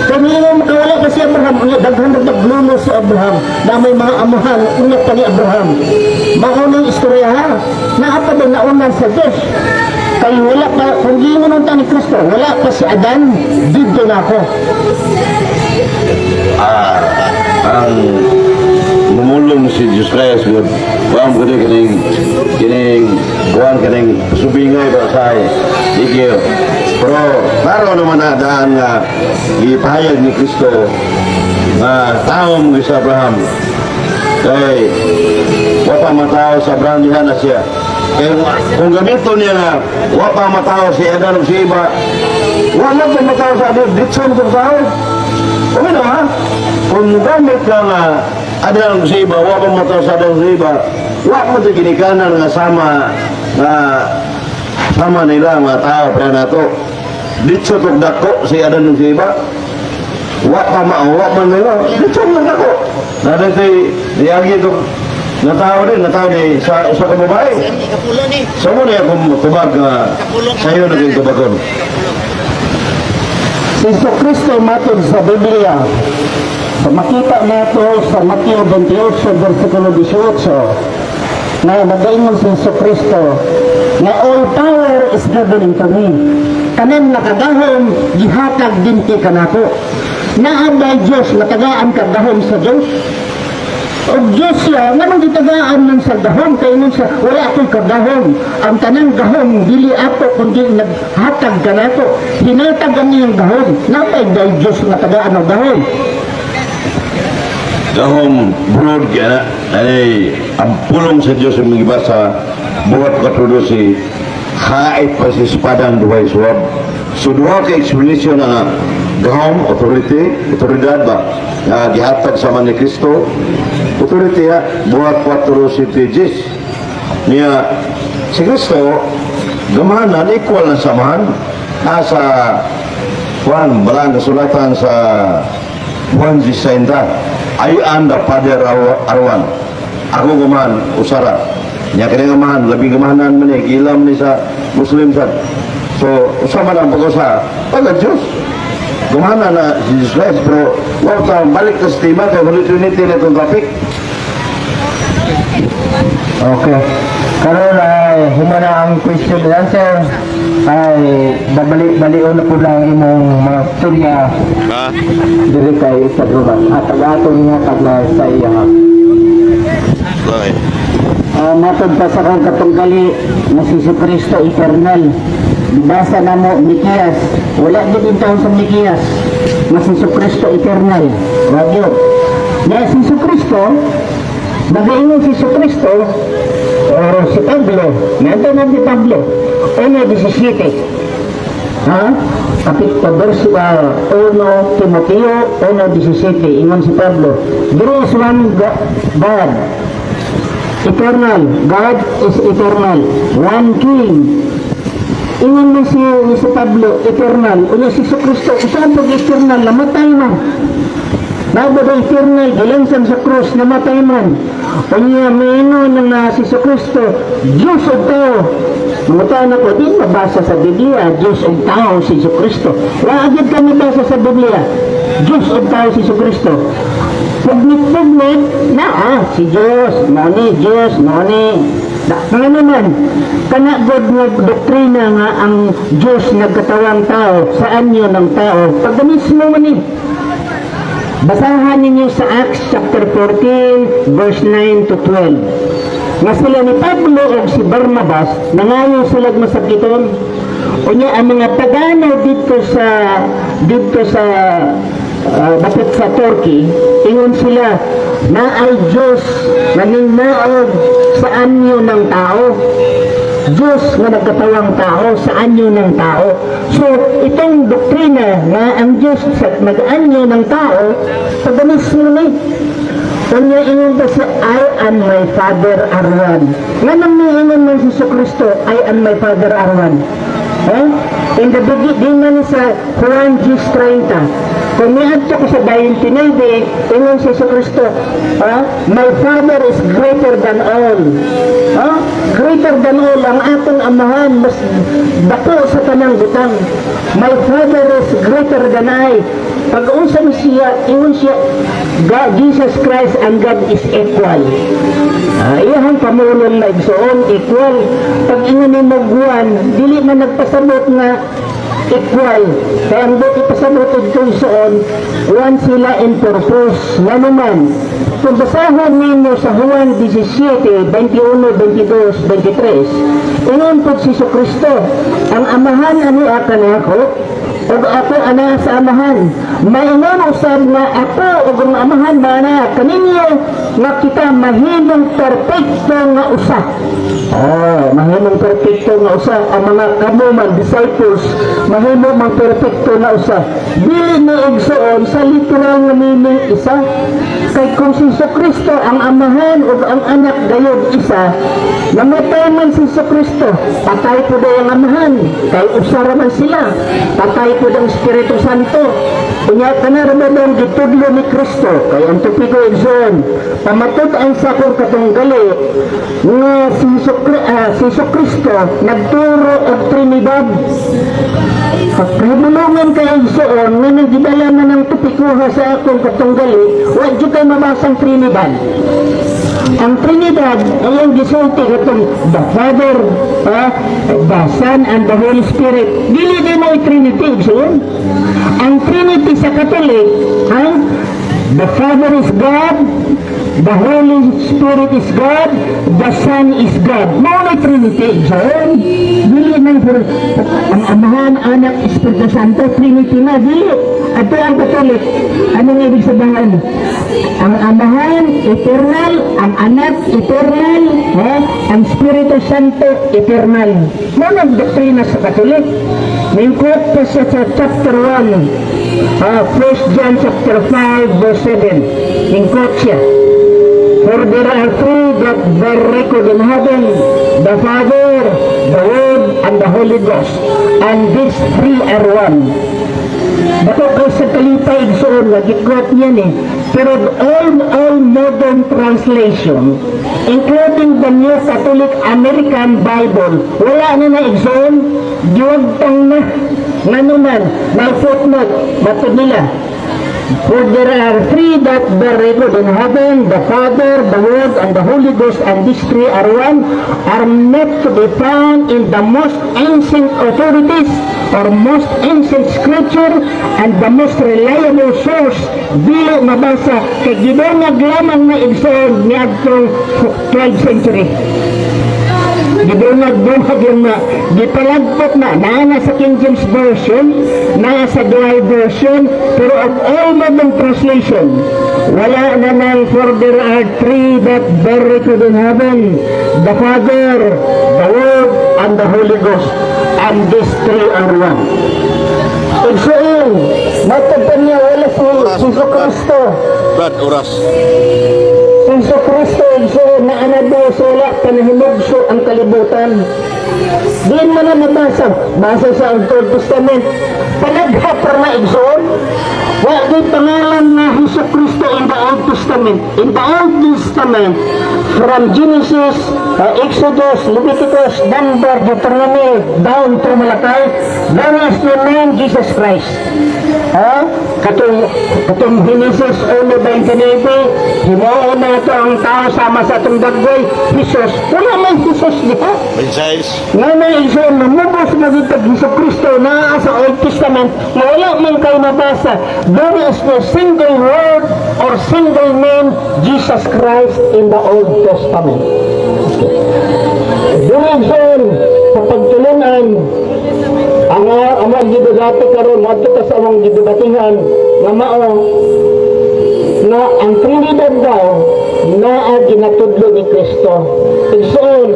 Kung nangiingon ka, wala pa si Abraham, daghan na naglulo si Abraham, na may mga amuhan, una pa ni Abraham. Maunang istorya ha, naapa din nauna sa Diyos. Kaya wala pa, kung giingon ni Kristo, wala pa si Adan, dito na ako. Ang mumulong si Jesus Christ with kuang ko kining kuang kining subingay ba say ikyo. Pero klaro naman na daan nga ipahayag ni Kristo na tao mo sa Abraham. Kay wapa matao sa Abraham diha na siya. Kaya kung gamito niya na wapa matao si Adan o si Iba, wala pa matao sa Adan, ditso mo tao. Okay na ha? Kung gamit ka nga adang sa iba, wa mo to sa adang sa iba, wa mo to ginikanan nga sama nila mga tao pa na to. Dito tok dako si adang sa iba. Wa pa maawa man nila. Dito lang dako. Nada tay diagi to na tao din sa kababae. Kapulo ni. So mo na akong tubag sayo na kayong tubagon. Si Kristo matod sa Biblia. So makita nato sa Mateo 28 versikulo 18 na nagaingon si Kristo na all power is given unto me. Kanan nakagahom gihatag din ti kanako. Naabay Diyos natagaan kagahom sa Diyos. O Diyos siya, nga nang gitagaan ng sa gahom, kaya nun siya, wala akong kagahom. Ang tanang gahom, dili ako, kundi naghatag ka na ako. Hinatag ang iyong gahom. Napay dahil Diyos natagaan ng gahom. Gahom broad kaya ay ang pulong sa Diyos ang mga sa buhat katulo si hait pa si Spadang Duhay Suwab. So duha ka explanation na gahom, otoridad ba na gihatag sa man ni Kristo. Authority buhat katulo si pages niya si Kristo gamahanan equal na samahan nasa Juan balang kasulatan sa Juan 16 I am the Father Arwan. Ako gumahan, usara. Nya kini gumahan, labing gumahanan man gilam ni sa Muslim sad. So, usama lang pag-usa. Pag Diyos. Gumahanan na si Jesus Christ, pero wow, balik sa stima kay Holy Trinity na itong topic. Okay. Karon ay humana ang question and answer ay babalik-balion na po lang imong mga storya diri kay Sadruban at ang-aton nga tagla sa iya. Matod pa sa kang katunggali na si Kristo eternal. Basa na mo Mikiyas. Wala din taon sa Mikiyas na si Kristo eternal. Wagyo. Na si Kristo nagaingon si Kristo o si Pablo, nanto na si Pablo, 1:17. Ha? Kapito verse 1 Timoteo 1:17, ingon si Pablo, there is one God, eternal, God is eternal, one King. Ingon mo si Pablo, eternal, ulo si Kristo, saan pag eternal, namatay na. Nabada eternal, gilansan sa krus, namatay man. Kanya mayroon ng si Kristo, Diyos o tao. Namatay na po, di mabasa sa Biblia, Diyos o tao si Kristo. Waagad kami basa sa Biblia, Diyos o tao si Kristo. Pagmit-pagmit, si Diyos, nani, Diyos, nani. Nga naman, kanagod nga doktrina nga ang Diyos nagkatawang tao, saan yun ang tao? Pag mismo man basahan ninyo sa Acts chapter 14 verse 9 to 12. Nga sila ni Pablo o si Barnabas nangayo sila masakiton. Unya ang mga Tagano dito sa bakit sa Turkey, ingon sila na ay Diyos naningnaog sa anyo ng tao. Diyos na nagkatawang tao sa anyo ng tao. So, itong doktrina na ang Diyos sa nag-anyo ng tao, pagamis mo na kanya ingon ka sa I and my Father are one. Nga nang niingon mo si Kristo, I and my Father are one. In the beginning sa Juan 10:30, kung niadto ko sa 29, ingon si Kristo, my Father is greater than all. Greater than all, ang atong amahan, mas dako sa tanang butang. My Father is greater than I. Pag-usap siya, ingon siya, God, Jesus Christ and God is equal. Iyahang pamulong na igsoon, equal. Pag ingon ni Magwan, dili man nagpasabot nga equal. Kaya ang buti pasabot ito igsoon, one sila in purpose. Nga naman, kung basahon ninyo sa Juan 17, 21, 22, 23, ingon po si Kristo, ang amahan ani akan ako, o ako ana sa amahan. Maingon usab nga ako o ang amahan mana kaninyo nga kita mahimong perpekto nga usa. Mahimong perpekto nga usa ang mga kamuman disciples, mahimong perpekto nga usa. dili na igsuon sa literal nga meaning isa. Kay kung si Kristo ang amahan o ang anak gayud isa, namatay man si Kristo, patay po daw ang amahan, kay usara man sila, patay po daw ang Espiritu Santo. Unya ka na ramadang gitudlo ni Kristo, kay ang tupigo igsoon, pamatod ang sakor katunggali nga si Kristo nagturo og Trinidad. Kahibulungan kayo igsoon, nga nang gidala na ng tupikuha sa akong katunggali, wag dyan kayo mabasang Trinidad. Ang Trinidad ay ang gisulti katong the Father, the Son, and the Holy Spirit. Dili din mo Trinity, igsoon. Ang Trinity sa Katolik, the Father is God, the Holy Spirit is God, the Son is God. Muna Trinity, John. Dili na ang Amahan, Anak, Espiritu Santo, Trinity na, dili. At ang Katolik, anong ibig sabihin? Ang Amahan, eternal, ang Anak, eternal, ang Espiritu Santo, eternal. Muna ang doktrina sa Katolik. Ningkot pa siya sa chapter 1, 1 John chapter 5, verse 7. Ningkot siya. For there are three that bear record in heaven, the Father, the Word, and the Holy Ghost. And these three are one. Bato kayo sa kalipay igsoon, nagikot niyan eh. Pero all modern translation, including the New Catholic American Bible, wala na na igsoon, giwagtang na, nanuman, na footnote, bato nila. For there are three that bear record in heaven, the Father, the Word, and the Holy Ghost, and these three are one, are not to be found in the most ancient authorities, or most ancient scripture, and the most reliable source. Dili mabasa, kay gidongag lamang na igsoon ni adtong 12th century. Gidungag-dungag yung gipalagpot na sa King James Version, sa Dual Version, pero of all modern translation, wala na nang for there are three that bear record in heaven, the Father, the Word, and the Holy Ghost, and these three are one. Igsoon, matagpan niya wala si Kristo. Brad, oras. Si Kristo, igsoon, na anado sula, panahimugso ang kalibutan. Diyan mo na mabasa, basa sa Old Testament. Panaghapar na igsoon, wala pangalan na Hesus Kristo in the Old Testament. In the Old Testament, from Genesis, Exodus, Leviticus, Number, Deuteronomy, down to Malachi, there is no name Jesus Christ. Katong Genesis 1:29, himuon na ito ang tao sama sa itong dagway, Jesus. Wala may Jesus niya. Nga na igsoon, namubos na dito Hesus Kristo na sa Old Testament, wala man kayo nabasa. There is no single word or single name Jesus Christ in the Old Testament. Doon sa pagtulunan, ang amang gidudati karon madto ka sa amang gidudatingan nga mao na ang Trinidad daw na ginatudlo ni Kristo. Igsoon,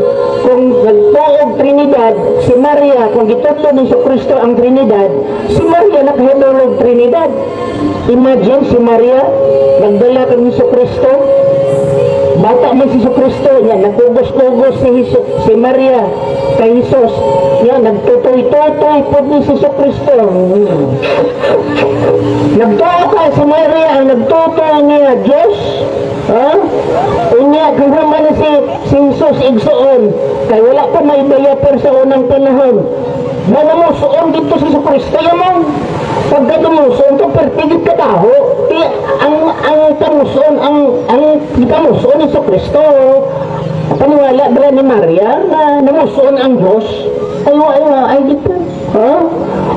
kung nagtuog Trinidad, si Maria, kung gitudlo ni Kristo ang Trinidad, si Maria nakahidulog Trinidad. Imagine si Maria, nagdala kang Kristo, bata man si Kristo niya, nagugos-ugos si Maria kay Jesus niya, nagtutoy-tutoy po ni si Kristo. Nagtuo ka si Maria, ang nagtutoy niya Diyos, unya kung naman si Jesus igsoon, kay wala pa may diaper sa unang panahon, wala mo suon dito si Kristo yamang pagka tumuson ito pertigit ka taho ang tamuson ni Kristo paniwala ba ni Maria na namuson ang Diyos ay dito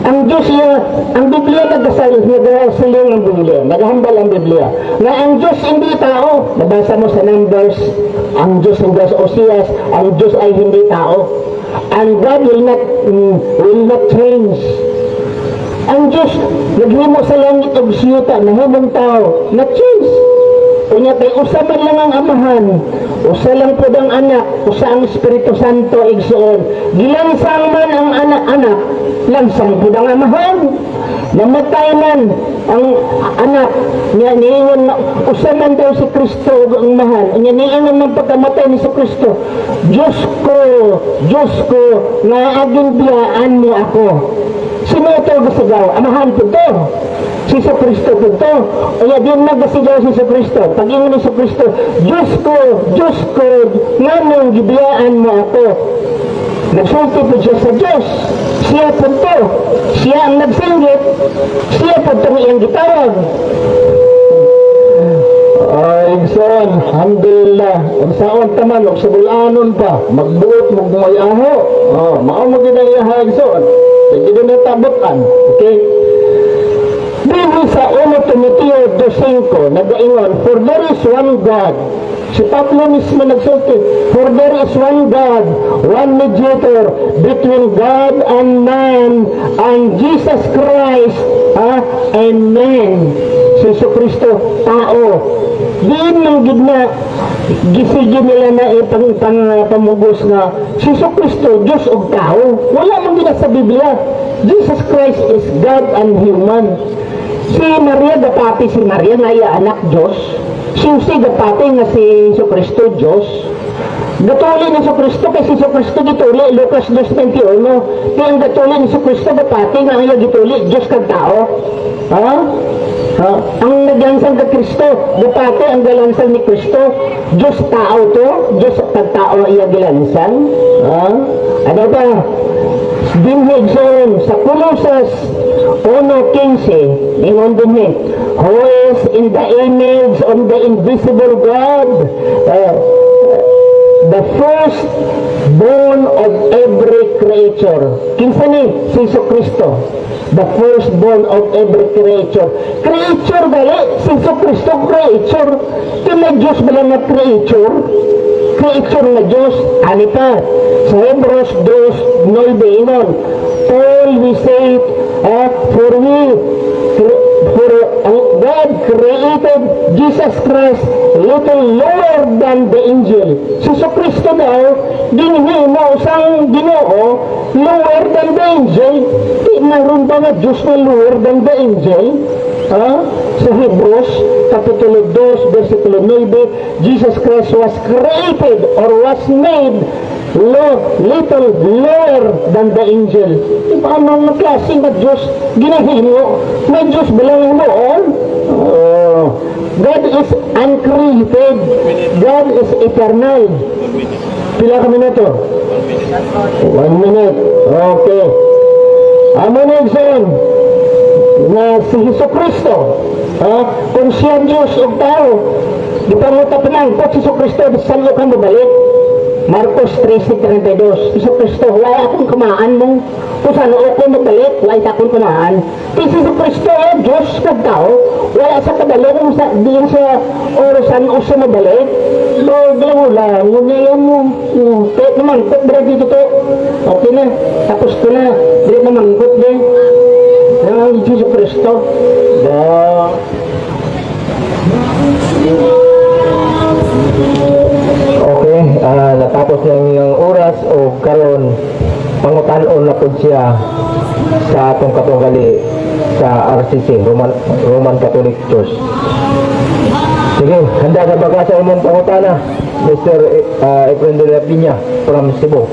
ang Diyos niya ang Biblia nagasaling ang Biblia naghambal ang Biblia na ang Diyos hindi tao nabasa mo sa Numbers ang Diyos hindi sa Osias ang Diyos ay hindi tao and God will not change. Ang Diyos, naghimo sa langit o siyuta, nahimong tao, not change. Unya kay usa man lang ang amahan, usa lang pud ang anak, usa ang Espiritu Santo igsoon. Gilansang man ang anak-anak, lansang pud ang amahan. Namatay man ang anak, niya niingon usa man daw si Kristo ang mahal. Unya niingon man pagkamatay ni si Kristo, Diyos ko, naaging biyaan mo ako. Sino ito gasigaw? Amahan po to. Si Kristo po to. Kaya din nagasigaw si Kristo. Pag-ingon ni Kristo, Diyos ko, nganong gibiyaan mo ako. Nagsulti po siya sa Diyos. Siya po to. Siya ang nagsinggit. Siya po itong iyang gitawag. Igsoon, alhamdulillah. Ang saon taman, o sa bulanon pa, magbuot, magmayaho. Mao maginayaha, igsoon. Hindi na tabutan. Okay? Dili sa 1 Timoteo 2:5, nagaingon, for there is one God. Si Pablo mismo nagsulti, for there is one God, one mediator between God and man, and Jesus Christ, and man. Si Kristo, tao. Diin nang gidna, gisigi nila na pamugos nga, si Kristo, Diyos o tao. Wala man gina sa Biblia. Jesus Christ is God and human. Si Maria, dapati si Maria, nga iya anak Diyos. Si dapati nga si Kristo, Diyos. Gatuli ni Kristo, kasi si Kristo gituli, Lucas 2:21. Kaya ang gatuli ni Kristo, dapati nga iya gituli, Diyos kag tao. Ang naglansang kag Kristo, dapati ang galansang ni Kristo, Diyos tao to, Diyos kag tao iya gilansang. Ano ba? Dinhig sa Colossus 1:15, ingon dinhig, who is in the image of the invisible God, the first born of every creature. Kinsa ni si Kristo? The firstborn of every creature. Creature gali, si Kristo creature. Kaya Diyos ba lang na creature? Creature na Diyos, ani pa. Sa Hebrews 2:9 ingon, Paul we say, for God created Jesus Christ little lower than the angel. Si Kristo daw, ginhimo sang Ginoo lower than the angel. Di mayroon ba nga Diyos na lower than the angel? Sa Hebrews Kapitulo 2, versikulo 9, Jesus Christ was created or was made little lower than the angel. Paano na klase nga Diyos ginahimo? May Diyos bilang noon? God is uncreated. God is eternal. Pila kami na to? 1 minute. Okay. Amo na igsoon na si Kristo, kung siya Diyos o tao, di pa mo tapanang po si Kristo sa lukan mo balik. Marcos 13:32. Si Kristo, wala akong kumaan mo. Kung saan ako magbalit, wala akong kumaan. Si Kristo, Diyos kag tao, wala sa kadalong din sa orasan o sa mabalik. Wala, ngunyayan mo. Kahit naman, kut ba dito to? Okay na, tapos ko na. Di naman, kut din. Ang Jesus Kristo. Okay, natapos na yung oras o karon pangutanon na po siya sa atong katunggali sa RCC, Roman Catholic Church. Sige, handa na ba sa imong pangutana, Mr. Efren de la Piña from Cebu?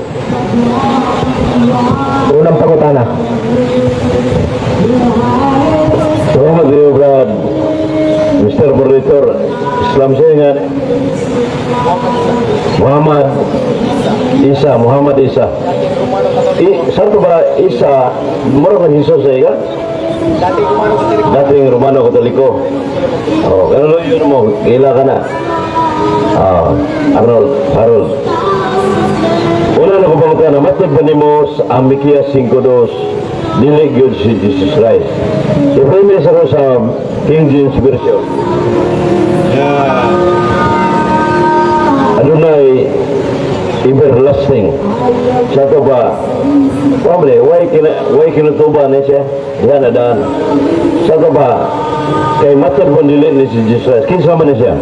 Unang pangutana. Salamat kayo, Brad. Mr. Moderator, Islam saya nga Muhammad Isa. Saan ko ba Isa? Mura ka Jesus sa iya? Dating Romano Katoliko. Ganun yun mo, gila ka na. Harold. Una na ko pangutana na, matag ba ni mo sa Amikia 5:2, dili gyud si Jesus Christ. I-frame sa King James Version. Adunay everlasting. Sa ito ba, pabli, way kinutuban niya siya, yan na daan. Sa ito ba, kay matod mo nilin ni si Jesus, kinsa man niya siya?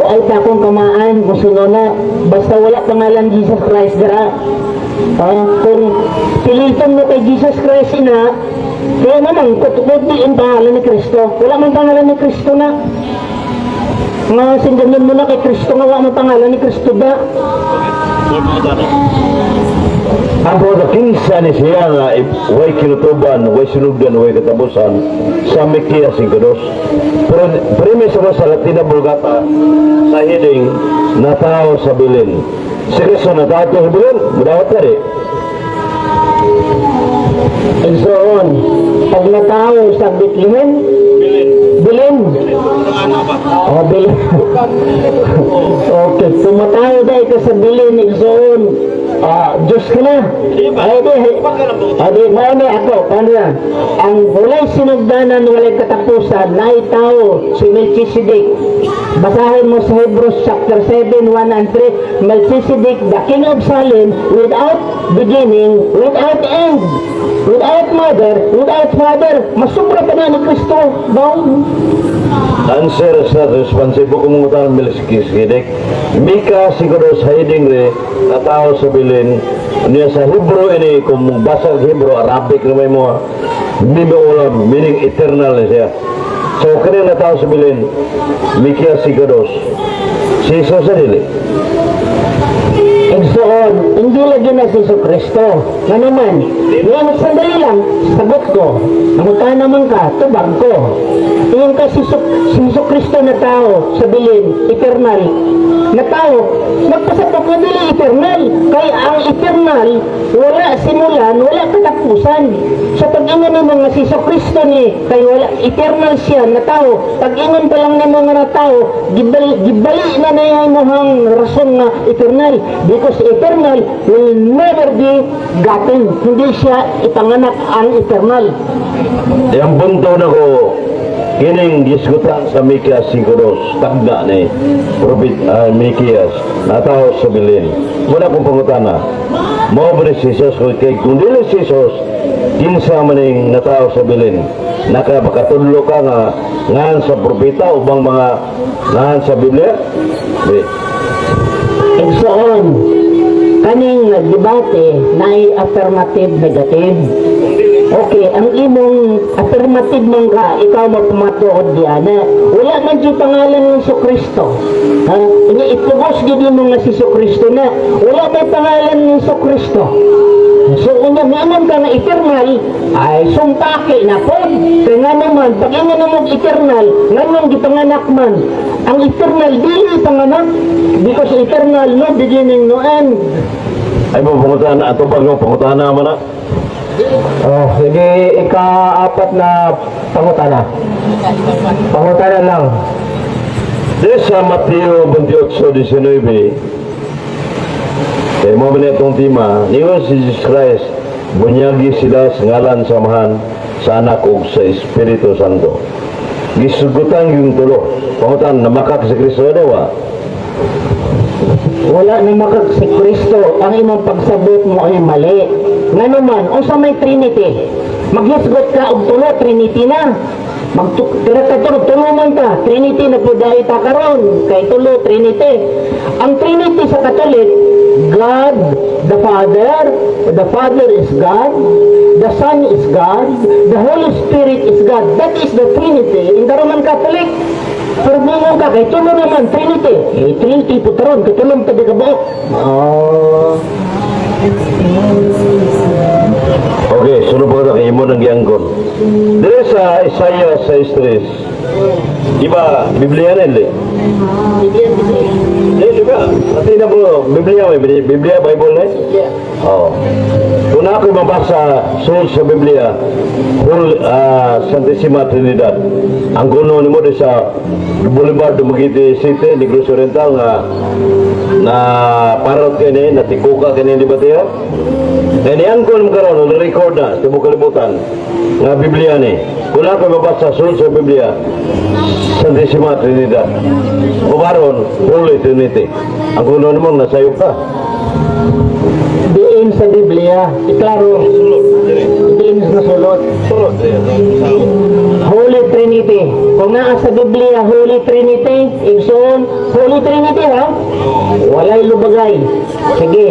Ay pa akong kamaan kung sino na, basta wala pangalan Jesus Christ dara. Kung pilitan mo kay Jesus Christ na, kaya naman, kutukuti ang pangalan ni Kristo. Wala mang pangalan ni Kristo na. Nga sindanin mo na kay Kristo nga wala mang pangalan ni Kristo ba? Ang mga kinsa ni siya nga way kinutuban, way sinugdan, way katapusan sa Mikias 5:2. Pero premise mo sa Latina Vulgata sa heading na tao sa bilin. Si Kristo na tao sa bilin, mudawat ka rin. And so on. Pag natao sa Bethlehem, Bilin. Oh, Bilin. Okay, tumatao dahil ka sa Bilin, Igsoon. Diyos ka na. Ay, maano ako, paano yan? Ang walay sinugdanan, walay katapusan, naitao si Melchizedek. Basahin mo sa Hebrews chapter 7, 1 and 3. Melchizedek, the king of Salem, without beginning, without end, without mother, without father. Masubra pa na ni Kristo. Answer sa responsive ko mong utang Melchizedek. Mika siguro sa heading re na tao sa bilin. Niya sa Hebrew ini, kung basa Hebrew, Arabic na may mga ulam, meaning eternal na siya. So, kanina na tao sa bilin, Mika siguro. Si Jesus sa dili. And so on, hindi lagi na si Kristo. Na naman, ngayon sandali lang, sagot ko. Namunta naman ka, tubag ko. Yung kasi si Kristo na tao sa bilin, eternal. Na tao, magpasapak na dili eternal. Kaya ang eternal, wala simulan, wala katapusan. So pag-ingon mo nga si Kristo ni, kaya wala, eternal siya na tao. Pag-ingon pa lang ni mga na tao, gibali na na yung mohang rason na eternal. Because eternal will never be gotten. Hindi siya ipanganak ang eternal. Yang bunto na ko, kining diskutan sa Mikias 5:2, tagda ni Prophet Mikias, nataw sa bilin. Muna kong pangutana, mo ba si Jesus, kung dili si Jesus, kinsa maning nataw sa bilin? Nakapakatudlo ka nga ngan sa propeta o bang mga ngan sa Biblia? And so on, kaning debate na affirmative, negative. Okay, ang imong affirmative man ka, ikaw magpumatuod diana. Wala man yung pangalan ng Kristo. Itugos gini mo nga si Kristo na. Wala may pangalan ng Kristo. So, kung naman ka nga eternal, ay sumpake na po. Kaya nga naman, pag nga naman eternal, nga naman gipanganak man, ang eternal, dili panganak. Because eternal, no beginning, no end. Ay mo pangutana, ato pag mo pangutana mo na. Sige, ika-apat na pangutana. Pangutana lang. Di sa Mateo 28:19, kaya mo ba itong tema, niyon si Jesus Christ, bunyagi sila sa ngalan samahan sa anak o sa Espiritu Santo. Gisugutan yung tulo. Pangutan, namakak si Kristo daw. Wala na makag si Kristo. Ang imong pagsabot mo ay mali. Nga naman, o sa may Trinity, maghisgot ka og tulo, Trinity na. Tulo man ka, Trinity na po dahil ta karon, kay tulo, Trinity. Ang Trinity sa Katolik, God, the Father is God, the Son is God, the Holy Spirit is God. That is the Trinity in the Roman Catholic. Pero mo ka, kay tulo naman, Trinity. Trinity po taron, kay tulong tabi ka ba? Okay, sunod po na kayo mo ng gianggon. Dere sa Isaiah 6:3, iba, Biblia na yun. Diba? Pati na po, Biblia, Biblia, Bible na yun? Oo. Kung na ako'y mabasa sa Biblia, Santissima Trinidad, ang kuno ni mo sa Boulevard Dumaguete City, Negros Oriental, na parot ka niya, natikuka ka niya, di ba tiyo? Kaya niyan ko naman karoon, na-record na, sa kalibutan, na Biblia ni. Kung na ako'y mabasa sa Biblia, Santisima Trinidad. Kumaron, Holy Trinity. Ang kuno namang nasayop ka. Diin sa Biblia, iklaro. Diin sa sulot. Holy Trinity. Kung naa sa Biblia, Holy Trinity, igsoon, Holy Trinity ha? Walay lubagay. Sige.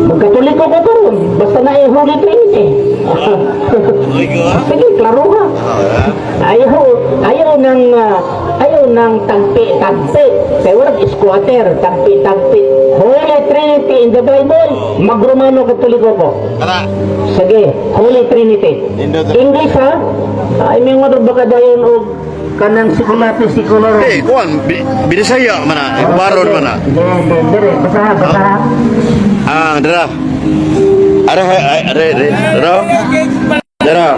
Magkatuliko ko karon, basta na Holy Trinity. Sige, klaro ha. Ayaw ng tagpi-tagpi. Kaya walang squatter, tagpi-tagpi. Holy Trinity in the Bible, mag-Romano Katoliko ko. Sige, Holy Trinity. English ha? Ay, may mga baka dayon o kanang sikulati sikular. Kuan, binisaya mana, baron mana. Dire, basaha. Dara. Dara.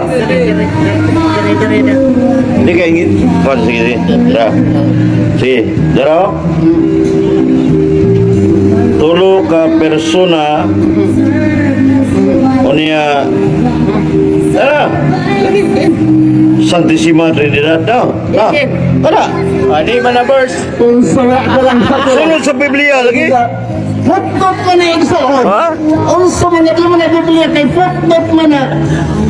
Hindi ka ingit. Kuan, sige. Dara. Sige, dara. Tulo ka persona unia dara. Santisima Trinidad daw. Ada. Di mana verse? Sunod sa Biblia lagi. Footnote mo na igsoon. Ha? Unso man na mo na Biblia kay footnote mo na.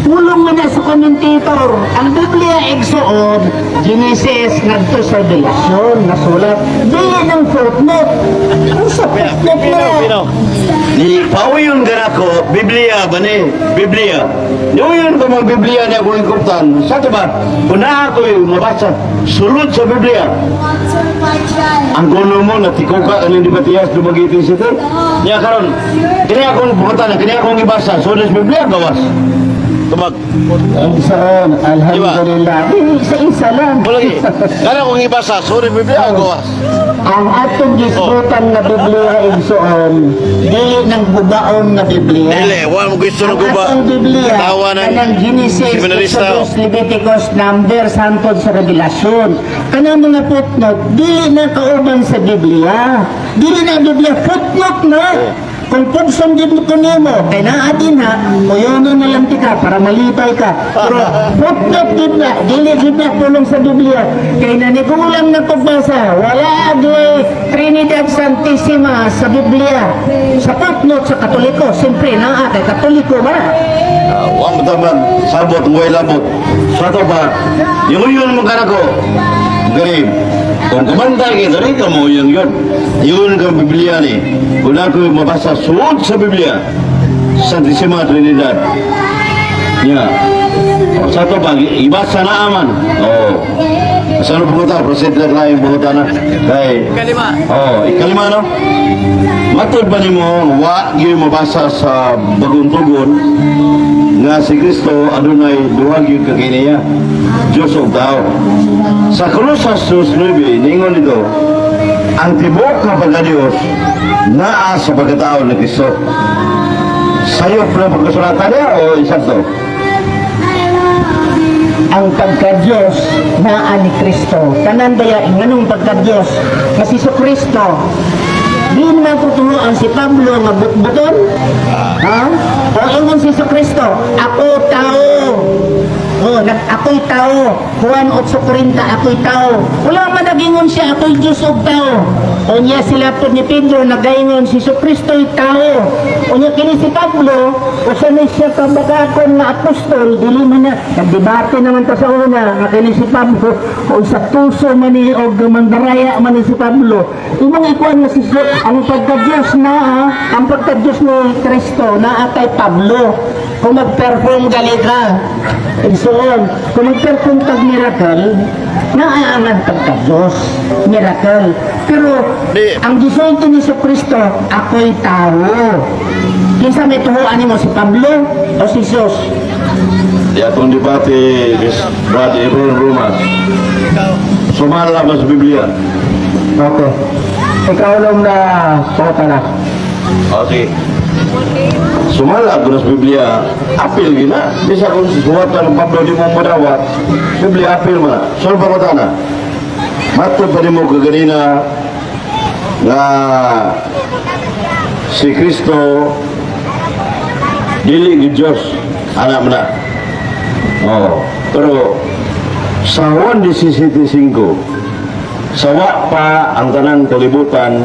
Pulong mo na sa commentator. Ang Biblia igsoon, Genesis ngadto sa Revelation nasulat. Dili ng footnote. Unsa footnote na? Ni pauyon gara ko Biblia ba ni? Biblia. Yuyon ko mag Biblia ni ako ingkuptan. Sa ba? Una ako yung mabasa sulod sa Biblia. Ang gulo mo na tikuka ang hindi batiyas dumagitin sa ito. Niya karon, kini akong bukutan, kini akong ibasa sulod sa Biblia gawas. Tumag. Ang saan, alhamdulillah. Isa-isa lang. Wala lagi. Kana akong ibasa sulod sa Biblia gawas. Ang atong gisbutan na Biblia igsoon, dili ng gubaon na Biblia. Dili, wala mo gusto ng guba. Ang atong Biblia, Tawa ng kanang Genesis, seminarista. Exodus, Leviticus, Numbers, hantod sa Revelasyon. Kanang mga footnote, dili na kauban sa Biblia. Dili na Biblia, footnote na. Kung pugson din ko nimo, kay naa din ha, uyono na lang tika para malipay ka. Pero footnote din na, dili din na pulong sa Biblia. Kay nanigulang na pagbasa, wala agi Trinidad Santissima sa Biblia. Sa footnote sa Katoliko, siyempre naa kay Katoliko ba? Wang tamang sabot, way labot. Sa to ba, yung yun mga ko, garib. Kung kumantay kita rin ka mo yun. Yun ka Biblia ni. Una ko mabasa suod sa Biblia. Santisima Trinidad. Ya. O sa to ba, ibasa na aman. O. Saan ang pumunta? Proceed lang yung pumunta na. Kay. Ikalima. O, ikalima no? Matod ba ni mo, yung mabasa sa bagong tugon nga si Kristo adunay duhag yung kaginiya. Diyos of tao. Sa Kolosas 2:9, ningon nito, ang tibok na pagka-Diyos naa sa pagkatao ni Kristo. Sayop na pagkasulatan niya o isakto? Ang pagka-Diyos naa ni Kristo. Tanan daya nganong pagka-Diyos nga si Kristo. Di naman tuturuan si Pablo nga butbuton. Ha? O ingon si Kristo, ako tao. Ako'y tao. Juan 8:40, ako'y tao. Wala man nagingon siya, ako'y Diyos o tao. O niya sila po ni Pedro, nagaingon si Kristo'y tao. O niya kini si Pablo, o sanay siya kabagakon na apostol, dili man na, nagdebate naman ta sa una, nga kini si Pablo, o sa tuso man ni, o mandaraya man ni si Pablo. Imong ikuan na si ang pagka-Diyos na, ang pagka-Diyos ni Kristo, na kay Pablo. Kung mag-perform gali ka, kung mag-perform kag miracle, naaaman pagka-Diyos, miracle. Pero, ang gisulti ni Kristo, ako'y tao. Kinsa may tuhuan mo, si Pablo o si Jesus? Di atong debate, Brad Ibrahim Rumas. Sumala ba sa Biblia? Okay. Ikaw lang na pakatala. Okay. Sumala ko na sa Biblia, apil gina. Bisa kung suwatan ng Pablo di mo madawat, Biblia apil mo na. Saan pa ko na? Matod pa rin mo kaganina na si Kristo dili ni Diyos, anak mo na. Oh, pero Sa 1:17:5, sawa pa ang tanang kalibutan,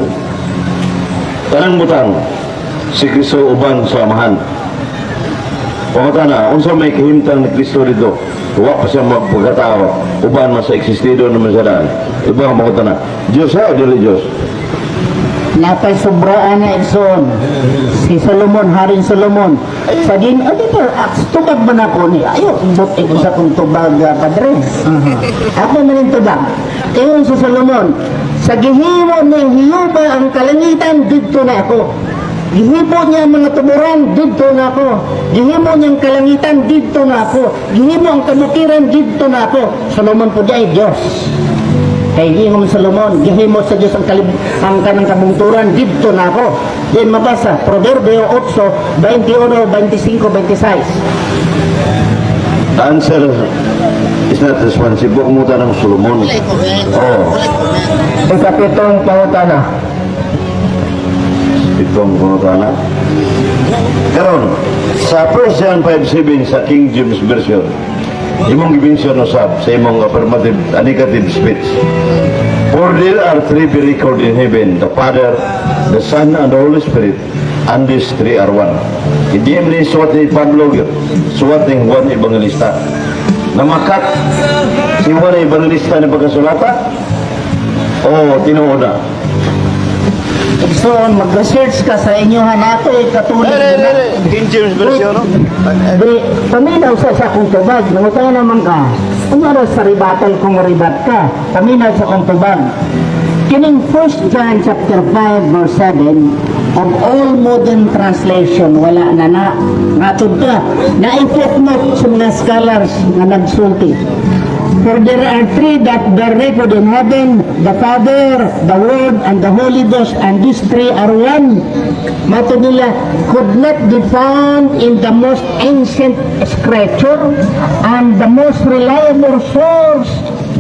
tanang butang, si Kristo uban sa amahan. Pamatana, unsa may kahimtang ni Kristo dito, wa pa siya magpagkatao, uban mas existido naman sa daan. Iba ang pamatana. Diyos ha, dili Diyos. Napay sobraan na Edson. Si Solomon, Haring Solomon. Sa din, dito, tubag ba na ko ni? Ayo, ibot sa kong tubag, padre. Ako man yung tubag. Kayon si Solomon, sa gihimo ni Hiyuba ang kalangitan, dito na ako. Gihimo niya ang mga tuburan, dito na ako. Gihimo niyang kalangitan, dito na ako. Gihimo ang kabukiran, dito na ako. Solomon po diya ay Diyos. Kay gihimo Solomon, gihimo sa Diyos ang kanang kabungturan, dito na ako. Then mabasa, Proverbio 8, 21, 25, 26. The answer is not responsible. Kumuta ng Solomon. Wala comment. Oo. Wala comment. Ikapitong pangutana. Itong pangutana. Karon, sa 1 John 5:7 sa King James Version, imong gibinsyon usab sa imong affirmative and negative speech. For there are three be recorded in heaven, the Father, the Son, and the Holy Spirit, and these three are one. Hindi mo rin suwat ni Pablo, suwat ni Juan Evangelista. Namakat si Juan Evangelista na pagkasulata? Oo, tinuod na. Edson, mag-research ka sa inyohan nato, katulad na. King James Version, no? Paminaw sa akong tubag, nangutang naman ka. Kung ano sa ribatal kung ribat ka, paminaw sa akong tubag. Kining 1 John chapter 5 verse 7, of all modern translation, wala na natod ka. Na-footnote sa mga scholars na nagsulti. For there are three that bear record in heaven, the Father, the Word, and the Holy Ghost, and these three are one. Mato nila, could not be found in the most ancient scripture and the most reliable source.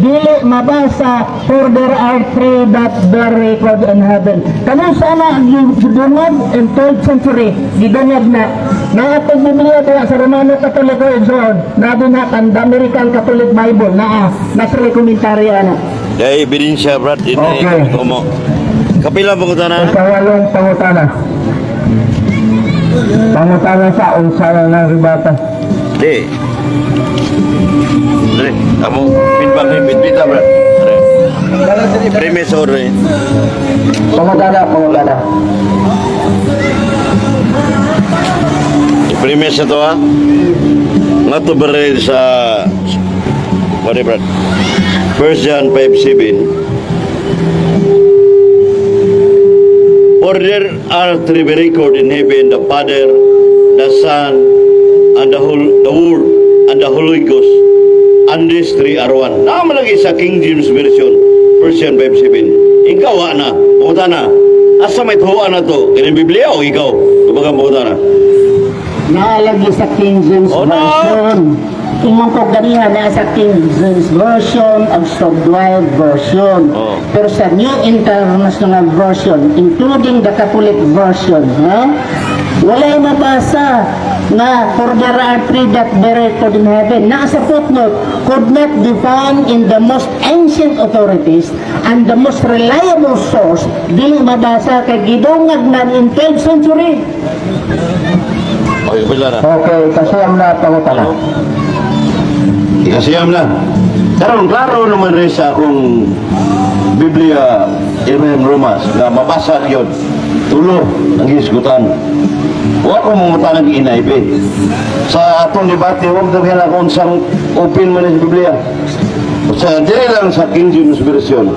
Dili mabasa, for there are three that bear record in heaven. Kanang sana gidungag in 12th century, gidungag na atong Biblia kaya sa Romano Katoliko Edson, na din na ang American Catholic Bible na nasa komentarya na. Dahil ebidensya, Brad, ini Okay. mo. Kapila pangutana? Ikawalong pangutana. Pangutana sa unsa ng ribata. Di. Dre, amo feedback ni bitbita, Brad. Dre. Premise order. Pangutana. Premise ito ha. Nga to baril sa what Brad? 1 John 5:7. For there are three record in heaven, the Father, the Son, and the Word, and the Holy Ghost. And these three are one. Nakamalagi sa King James Version, 1 John 5:7. Ikaw na, pumunta na. Asa may tuhuan na to? Ganyan Biblia o ikaw? Kumbaga pumunta na. Naalagi sa King James Oh, no. Version. Imong ko ganihan na sa King James Version of Subdived Version. Oh. Pero sa New International Version, including the Catholic Version, wala'y mabasa na for there are three that bear record in heaven. Nasa footnote, could not be found in the most ancient authorities and the most reliable source. Dili mabasa kay gidungag na in 12th century. Okay, kapila na. Okay, kasiyam na pangutana. Ikasiyam na. Karon klaro naman rin sa akong Biblia, Ibrahim Romas, na mabasa yun. Tulo ang hisgutan. Huwag ko mamuta ng inaibi. Sa atong debate, huwag na kaya kung saan open man sa Biblia. Sa dire lang sa King James Version,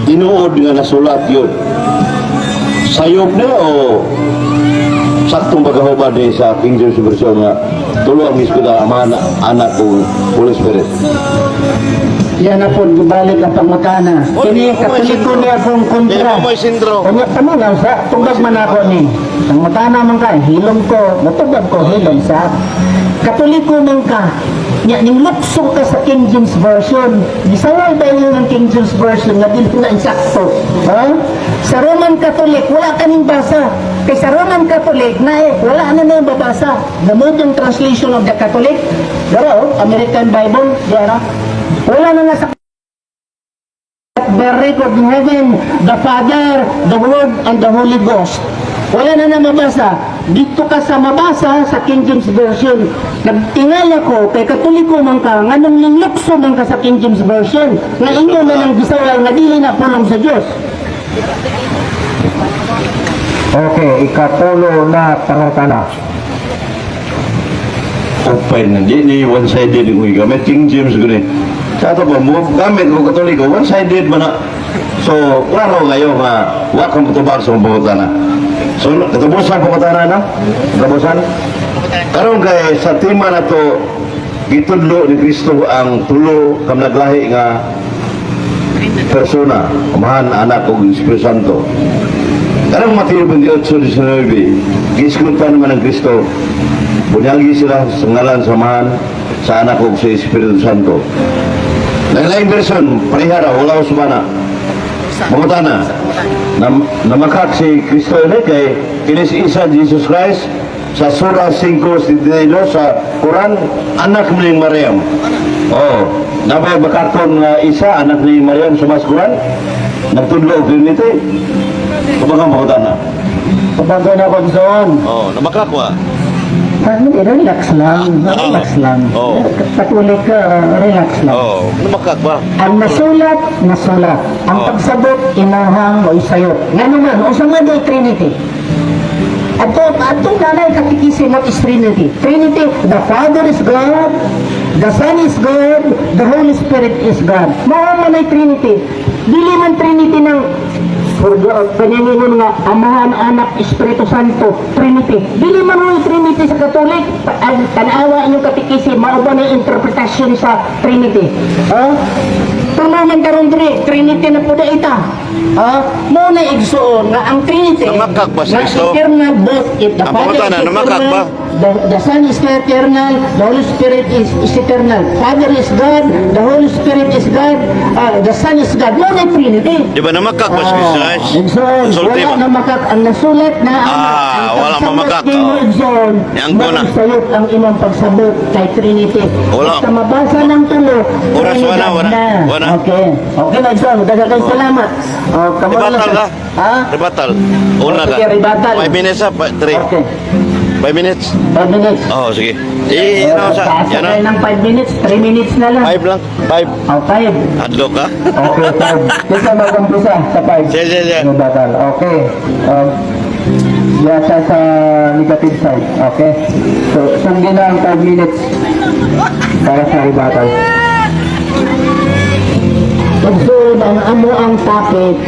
tinuod nga nasulat yun. Sayop na o saktong pagkahubad ni sa King James Version nga tulo ang hisgutan, ama, anak o Holy Spirit. Yan na po, gibalik ang pangutana. Kini katoliko niya akong kontra. sindro. Kanya kami lang sa tubag man ako ni. Pangutana man ka, hilom ko, natubag ko, hilom sa. Katoliko man ka. Nya ning luksong ka sa King James Version. Gisaway ba yun ng King James Version na dili na insakto? Ha? Sa Roman Catholic, wala ka ning basa. Kay sa Roman Catholic, wala na yung babasa. The modern translation of the Catholic, pero American Bible, diara. Wala na nga sa the record in heaven, the Father, the Word, and the Holy Ghost. Wala na mabasa. Dito ka sa mabasa sa King James Version. Nagtingala ko, kay Katoliko man ka, nga nang linlukso man ka sa King James Version, nga inyo na nang gisawal, nga dili na pulong sa Diyos. Okay, ikatulo na pangutana. Open, hindi one-sided yung gamit. King James gani. Sa ito po, gamit mo Katoliko, one-sided man na. So, klaro ngayon nga, wak kang matubag sa pangutana. So, katapusan pangutana na? Katapusan? Karon kay sa tema na to, gitudlo ni Kristo ang tulo kam naglahi nga persona, Amahan, Anak ug Espiritu Santo. Karang Mateo 28:19, giskuntan naman ng Kristo, bunyagi sila sa ngalan sa Amahan, sa Anak ug sa Espiritu Santo. Lain-lain version, parihara, wala usbana. Mangutana, namakak si Kristo ini kay kinis isa Jesus Christ sa surah 5:72 sa Quran, anak ni Maryam. Oh, nabay bakaton nga isa anak ni Maryam sa mas Quran. Nagtudlo Trinity. Kumbaga mangutana. Pabagay na ako doon. Oh, namakak wa. Relax lang. Relax lang. Oh. Katolik ka, relax lang. Oh, namakak ba? Ang nasulat, nasulat. Ang pagsabot, inahang o isayot. Nga naman, o sa mga Trinity. Ato nanay katikisin mo is Trinity. Trinity, the Father is God, the Son is God, the Holy Spirit is God. Mao man ay Trinity. Dili man Trinity ng panyaningon nga Amahan, Anak, Espiritu Santo, Trinity. Dili man mo Trinity sa Katolik. Ang tanawa inyong katikisin, mao ba na interpretasyon sa Trinity? Tunaman karon Trinity na po da ita. Mo na igsuon nga ang Trinity. Namakak ba sa Kristo? Eternal, both the Ang Father pangutana, is namakak ba? eternal, the Son is eternal, the Holy Spirit is eternal. Father is God, the Holy Spirit is God, the Son is God. Mo na Trinity. Di ba namakak ba si Christ? Igsoon, Sulti wala ba? na makak ang nasulat na Wala mamakak. Igsoon, Yang guna. magsayot ang imong pagsabot kay Trinity. Wala. Basta mabasa ng tulo. Oras, wala, Trinidad wala. na. Wala. Okay. Okay na Igsoon, daghang salamat. Ribatal ka? Ha? Ribatal. Una ka. Sige, ribatal. 5 minutes ha? 3. Okay. 5 minutes? 5 minutes. Oh, sige. Ano sa? Taas Yan na kayo na. ng 5 minutes, 3 minutes na lang. 5 lang. 5. 5. Adlo ka? Okay, 5. Isa mag-umpisa sa 5. Sige, sige, sige. Batal. Okay. Yasa sa negative side. Okay. So, sundin na ang 5 minutes para sa ribatal. Pagsuod ang amo ang topic,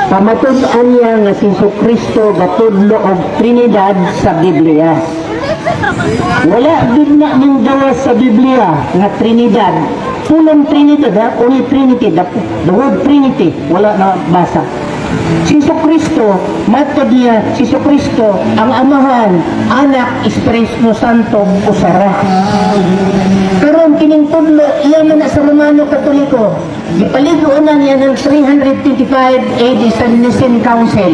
pamatud-an niya nga si Kristo gatudlo og Trinidad sa Biblia. Wala din na ning gawas sa Biblia nga Trinidad. Pulong Trinidad, only Trinity, the word Trinity, wala na basa. Si Kristo, matod niya, si Kristo, ang Amahan, Anak, Espiritu Santo, usara. Karon kining tudlo, iya man na sa Romano Katoliko. Ipaligonan niya ng 325 AD sa Nicene Council.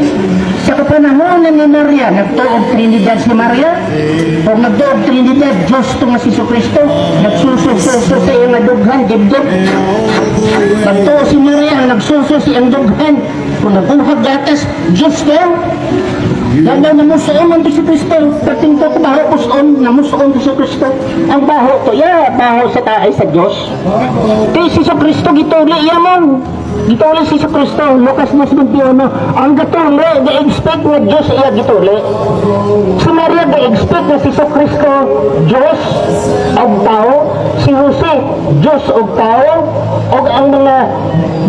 Sa kapanahon na ni Maria, nagtuog Trinidad si Maria, o nagtuog Trinidad, Diyos to nga si Kristo, nagsususo sa iyang dughan, dibdib. Nagtuog si Maria, nagsuso sa iyang dughan, kung nagbuhag gatas, Diyos to. Lalo namusoon ang si Kristo, pating ko baho pusoon, namusoon si Kristo. Ang baho to, baho sa taay sa Diyos. Kaya si Kristo gituli, yamon. Gituli si Kristo, Lucas 21. Ang gituli, ga-expect na Diyos iya gituli. Si Maria ga-expect na si Kristo, Diyos og tao. Si Jose, Diyos og tao. O ang mga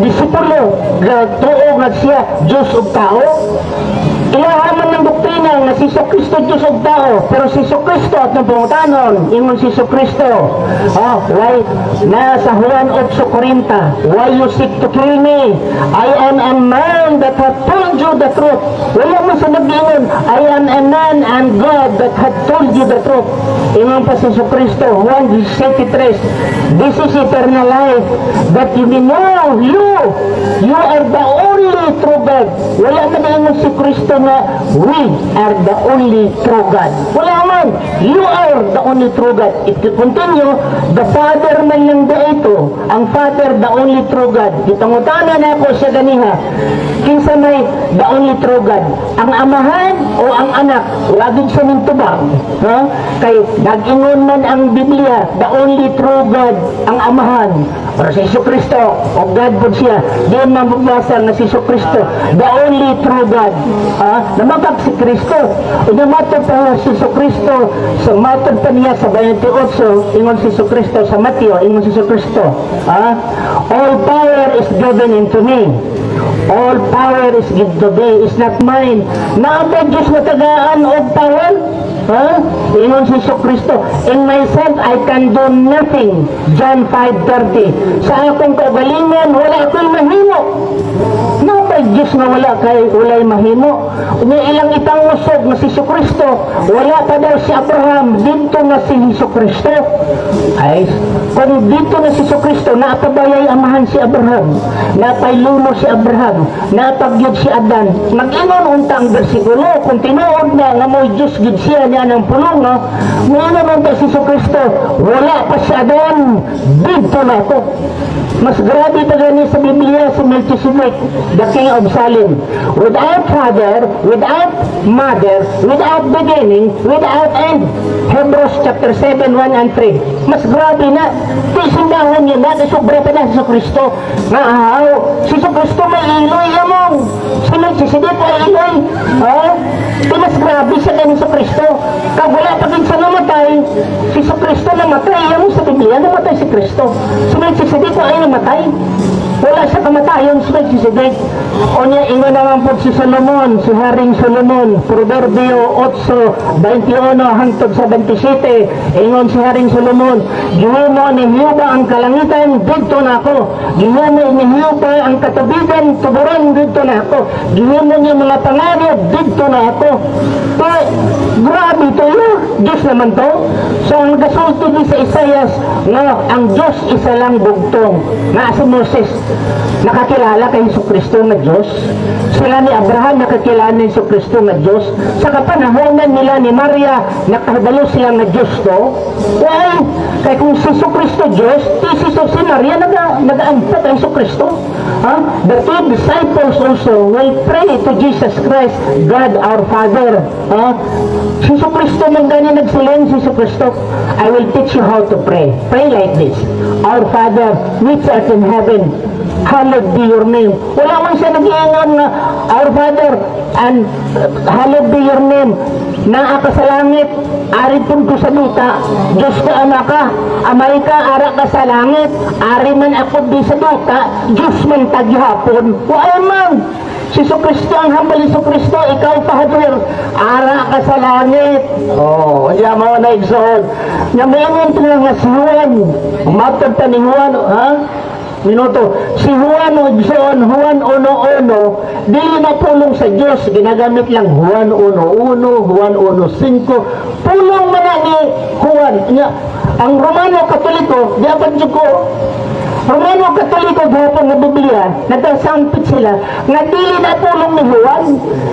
disipulo, tuog na siya, Diyos og tao. Ilahaman ng doktrina na si Kristo Diyos og tao, pero si Kristo at nabungutanon, ingon si Kristo. Why? Nasa Juan 8:40, why you seek to kill me? I am a man that hath told you the truth. Wala mo sa nag-ingon, I am a man and God that hath told you the truth. Ingon pa si Kristo, Juan 7:3, this is eternal life, that you may know you are the only only true God. Wala man ingon si Kristo na we are the only true God. Wala man. You are the only true God. If you continue, the Father man lang ito. Ang Father, the only true God. Itangutana na ako sa ganiha. Kinsa may the only true God. Ang amahan o ang anak, wagid sa nintubang. Ha? Kay nag-ingon man ang Biblia, the only true God, ang amahan. Pero si Kristo, o God po siya, di man magbasa na si Kristo, the only true God. Ha? Namagag si Kristo. Inamatod pa si Kristo, sa matod pa niya sa 28, ingon si Kristo, sa Mateo, ingon si Kristo. Ha? All power is given into me. All power is given to me, is not mine. Naabay Diyos matagaan o power? Ha? Ingon si Kristo, in myself I can do nothing. John 5:30. Sa akong kagalingan, wala akong mahimo. Napay Diyos na wala'y mahimo. May ilang itang usog na si Kristo, wala pa daw si Abraham, dito na si Kristo. Ay, kung dito na si Kristo, naapabayay amahan si Abraham, napaylulo si Abraham, napagyod si Adan. Mag-inon unta ang bersikulo, kung tinuod na nga mo'y Diyos gid siya niya ng pulong, no? Ngayon naman si Kristo, wala pa si Adan, dito na ako. Mas grabe pa gani sa Biblia si Melchizedek, the king of Salem. Without father, without mother, without beginning, without end. Hebrews chapter 7, 1 and 3. Mas grabe na. Tisindahan niya na, sobra pa na si Kristo. Nga ahaw, si Kristo may iloy among. Si Melchizedek ay iloy. Ha? Mas grabe siya gani sa Kristo. Kag wala pa din sa namatay, si Kristo namatay. Yan sa Biblia, namatay si Kristo. Si Melchizedek ay namatay. Wala sa kamatayon si Melchizedek. O niya, ingon naman po si Solomon, si Haring Solomon, Proverbio 8:21 hangtod sa 27. Ingon si Haring Solomon, gihimo ni Hiuba ang kalangitan, dito na ako. Gihimo ni Hiuba ang katubigan, tuburan, dito na ako. Gihimo niya mga pangarap, dito na ako. Kaya, grabe ito yun. Diyos naman to. So, ang gasulti ni sa Isaias, nga, ang Diyos isa lang bugtong. Nga si Moses, nakakilala kay Kristo na Diyos. Sila ni Abraham nakakilala ni Kristo na Diyos. Sa kapanahonan nila ni Maria, nakahadalo sila na Diyos to. Why? Kaya kung si Kristo Diyos, si Maria nag-aampat ang Kristo. The two disciples also will pray to Jesus Christ, God our Father. Si Kristo man ganyan nagsilen si Kristo, I will teach you how to pray. Pray like this. Our Father, which art in heaven, hallowed be your name. Wala man siya nag-iingon na our Father and hallowed be your name. Naa ka sa langit, ari pun ko sa luta. Diyos ko anak ka, amay ka, ara ka sa langit. Ari man ako di sa luta, Diyos man taghapon. Wala man. Si Kristo ang hambal ni Kristo, ikaw pahadir, ara ka sa langit. Oh, yan mo na igsoon. Namayin ito nga si Juan. Umatod ta ni Juan, ha? Minuto. Si Juan o igsoon, Juan 1:1, dili na pulong sa Diyos, ginagamit lang Juan 1:1, Juan 1:5. Pulong man ni Juan. Ang Romano Katoliko, dapat ko Romano Katoliko gahapon nga Biblia, nagsasampit sila nga dili na pulong ni Juan,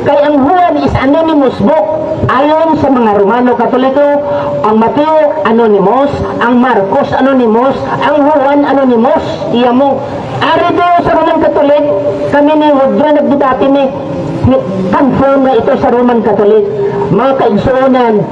kay ang Juan is anonymous book. Ayon sa mga Romano Katoliko, ang Mateo anonymous, ang Marcos anonymous, ang Juan anonymous. Iya mo, ari daw sa Roman Katolik, kami ni Hudra nagdidati ni confirm na ito sa Roman Katolik. Mga kaigsuonan,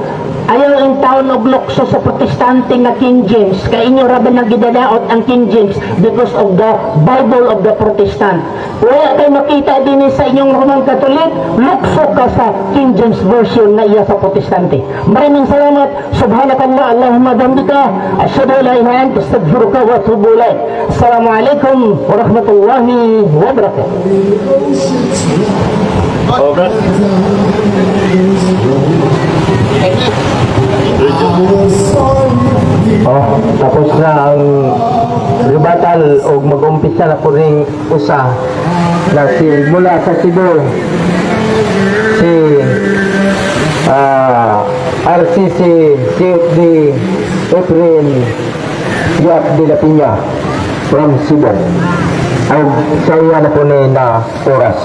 ayaw ang town of Lukso sa protestante na King James, kaya inyo raban nang gidadaot ang King James because of the Bible of the Protestant. Wala kayo makita din sa inyong Roman Catholic, Lukso ka sa King James Version na iya sa protestante. Maraming salamat. Subhanakallah, Allahumma dambika, asyhadu an la ilaha illa anta, astaghfiruka wa atubu ilaik. Assalamualaikum warahmatullahi wabarakatuh. Tapos na ang rebuttal o mag-umpisa na po rin usa na mula sa Cebu si RCC CFD April Yap de la Piña from Cebu. ay sa iya na po ni na oras.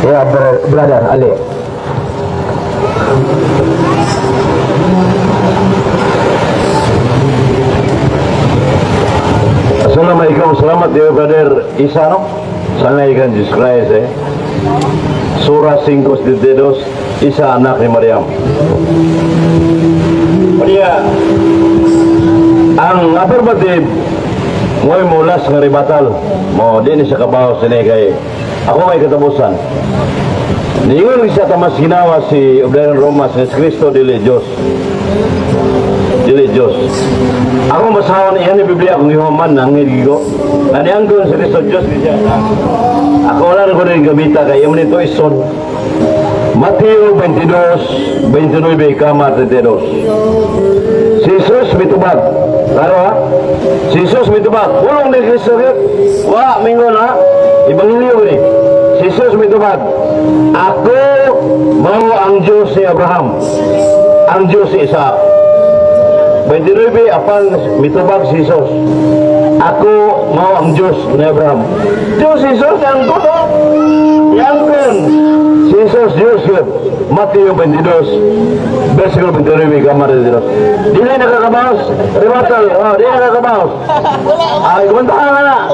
Kaya brother, ali. Assalamualaikum, selamat ya brother Isa no? Sana ikan Jesus Christ Surah 5:22 Isa anak ni Maryam. Dia ang affirmative ngoy mulas nga ribatal mo din sa kabaw sini kay ako may katapusan. Ningon siya tamas ginawa si Oblayan Roma si Kristo dili Dios. Dili Dios. Ako masawan iyan ni Biblia kung ihuman nang higigo. Naniang ko si Kristo Dios siya. Ako wala na ko rin gamita kay yaman ito isod. Mateo 22:29 kama 32. Si Jesus mitubag. Klaro ha? Si Jesus mitubag. Ulong ni Kristo rin. Wa, mingon ha? Ibangilyo ko ni. Si Jesus mitubag. Ako mao ang Diyos ni Abraham. Ang Diyos ni Isaac. 29 apan mitubag si Jesus. Ako mao ang Diyos ni Abraham. Diyos Jesus yang kuno. Yang kun. Si Jesus Diyos yun. Mateo 22 versikulo 29 kamar 32. Dili nakakabaos. Ribatal. Oh, dili nakakabaos. Ay, kumantahan ka na.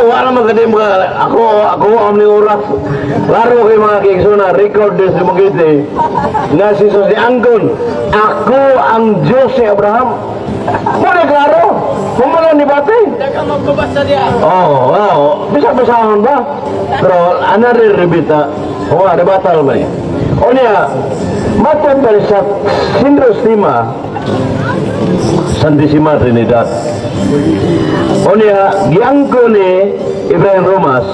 Wala magadim ka. Ako ang ni oras. Laro kayo mga kiksuna. Record this lumagiti. Nga si Jesus di angkon. Ako ang Diyos ni Abraham. Muna klaro. Kung muna ni Bate. Oo. Bisa-bisahon ba? Pero, rebita. Oo, rebatal ba niya? O niya, matapal sa Sindros 5, Santisima Trinidad. O niya, giangko ni Ibrahim Romas,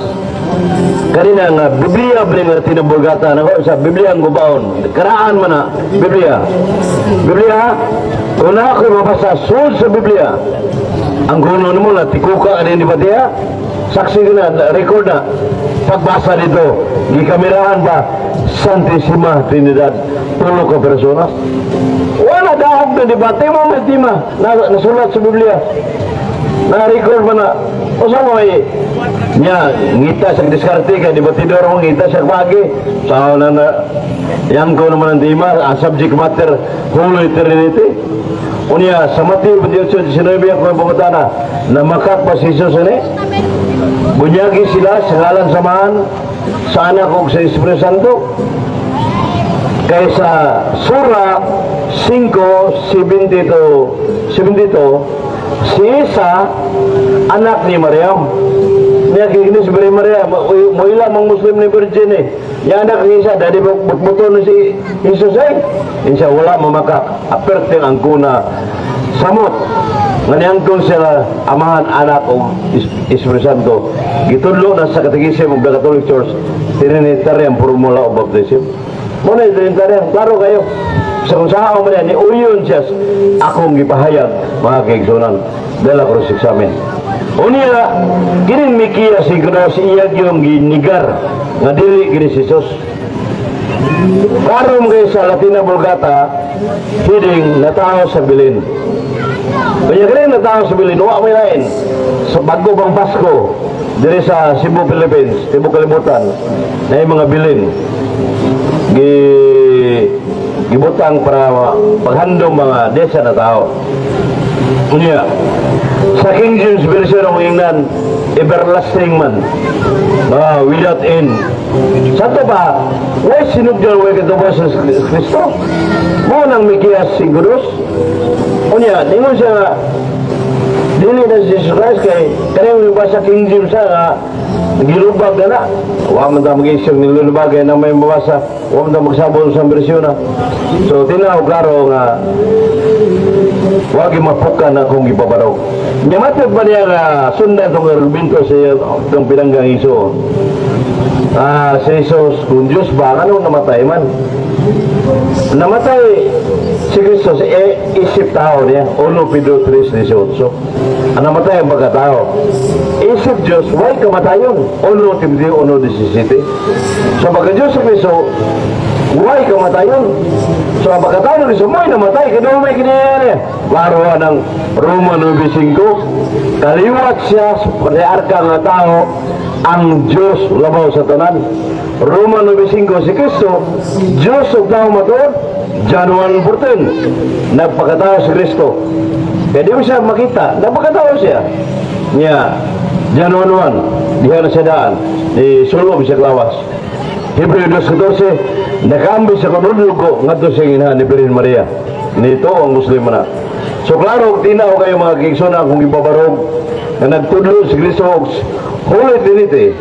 kanina nga, Biblia bring nga tinabulgatan ako sa Biblia ang gubaon. Karaan man na, Biblia. Biblia, una ako mabasa sul sa Biblia. Ang guno mo na, tikuka ka din di ba diya? Saksi ko na, record na. Pagbasa dito, gikamerahan ba, Santisima Trinidad, 10 ka persona. Wala dahog na debate mo, Matima, nasulat sa Biblia. Na-record mo na, o sa mo ay, niya, ngita sa diskarte ka, di ba tidor mo ngita sa pagi, sa na yang ko naman ang tima, ang subject matter, Holy Trinity. O niya, sa Mateo 28:19 ang pumatana, na makat pa si Jesus ini, bunyagi sila sa ngalan samahan, sa anak o sa Espiritu Santo, kaysa Surah 5:72, si Isa, anak ni Maryam. Niya kikini si Maria, mo ilang mga Muslim ni Virgin eh. Niya anak ni Isa, dadi buto na si Jesus eh. Insya wala mamakak, aperting ang kuna samot. Nganyang kung sila amahan anak o Espiritu Santo. Gitudlo na sa kategism of the Catholic Church, Trinitary ang formula of baptism. Muna yung Trinitary, klaro kayo. Sa kung saan ako man yan, uyon siya akong gipahayag, mga kaigsunan, dala cross examen. Unya, kining mikiya siguro si iyag yung ginigar, nga dili gini si Jesus. Karom kayo sa Latina Vulgata, hiding natao sa bilin. Kaya kaya natao sa bilin, huwag may lain. Sa bago bang Pasko, diri sa Cebu, Philippines, Tibo Kalimutan, na yung mga bilin. Gibutang para paghandong mga desa na tao. Unya, sa King James Version ang ingnan, everlasting man, without end. Sa ito ba, why sinugdyan way katubas sa Kristo? Mo nang Mikiyas Siguros? Unya, ningon siya nga, dili na si Jesus Christ kay kanang ba sa King James nga gilubag na na. Wa man ta mag-isip nilulubag na may mabasa. Wa man ta magsabol sa bersyon na. So tinaw klaro nga wag mapukan na kung ibabarog. Nyamatod ba niya nga sundan itong Rubinto sa itong pinanggang iso? Si Jesus, kung Diyos ba, anong namatay man? Namatay si Kristo sa isip tao niya, 1 Pedro 3:18. Ang namatay ang pagkatao. Isip Diyos, why kamatayon? 1 Timoteo 1:17. So pagka Diyos sa Kristo, why kamatayon? So pagkatapos ni Sumoy namatay, kaya may kinayari. Klaro ng Roma 9:5, kaliwat siya sa patriarka nga tao, ang Diyos labaw sa tanan. Roma 9:5 si Kristo, Diyos o tao matuod, John 1:14, nagpakatao si Kristo. Kaya di mo siya makita, nagpakatao siya. Niya, John 1:1, diha na siya daan, sulong siya klawas. Hebreo 2:14, nakaambi sa kanunod ko, nga doon siya inahan ni Virgin Maria. Nito ang Muslim na. So klaro, tinaw kayo mga kiksona kung ibabarog na nagtudlo si Kristo Holy Trinity.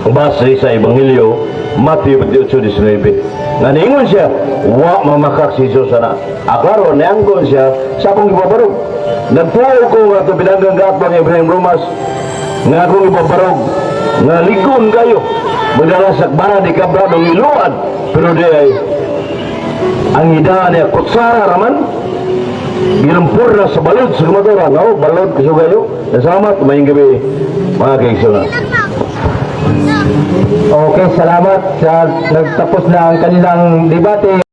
Base sa Ebanghelyo, Matthew 28:19. Nga ningon siya, wa mamakak si Jesus na. Aklaro, nianggon siya sa akong ibabarog. Nagtuo ko nga ito pinanggang gaatbang Ibrahim Romas, nga akong ibabarog, nga ligon kayo. Magdalasak bara di kabra ng iluan, pero di ay ang idaan niya kutsara raman, gilampur na sa balod sa kumadura. No, balod kasugayo. Salamat, maying gabi mga kaigsona. Okay, salamat. Nagtapos na ang kanilang debate.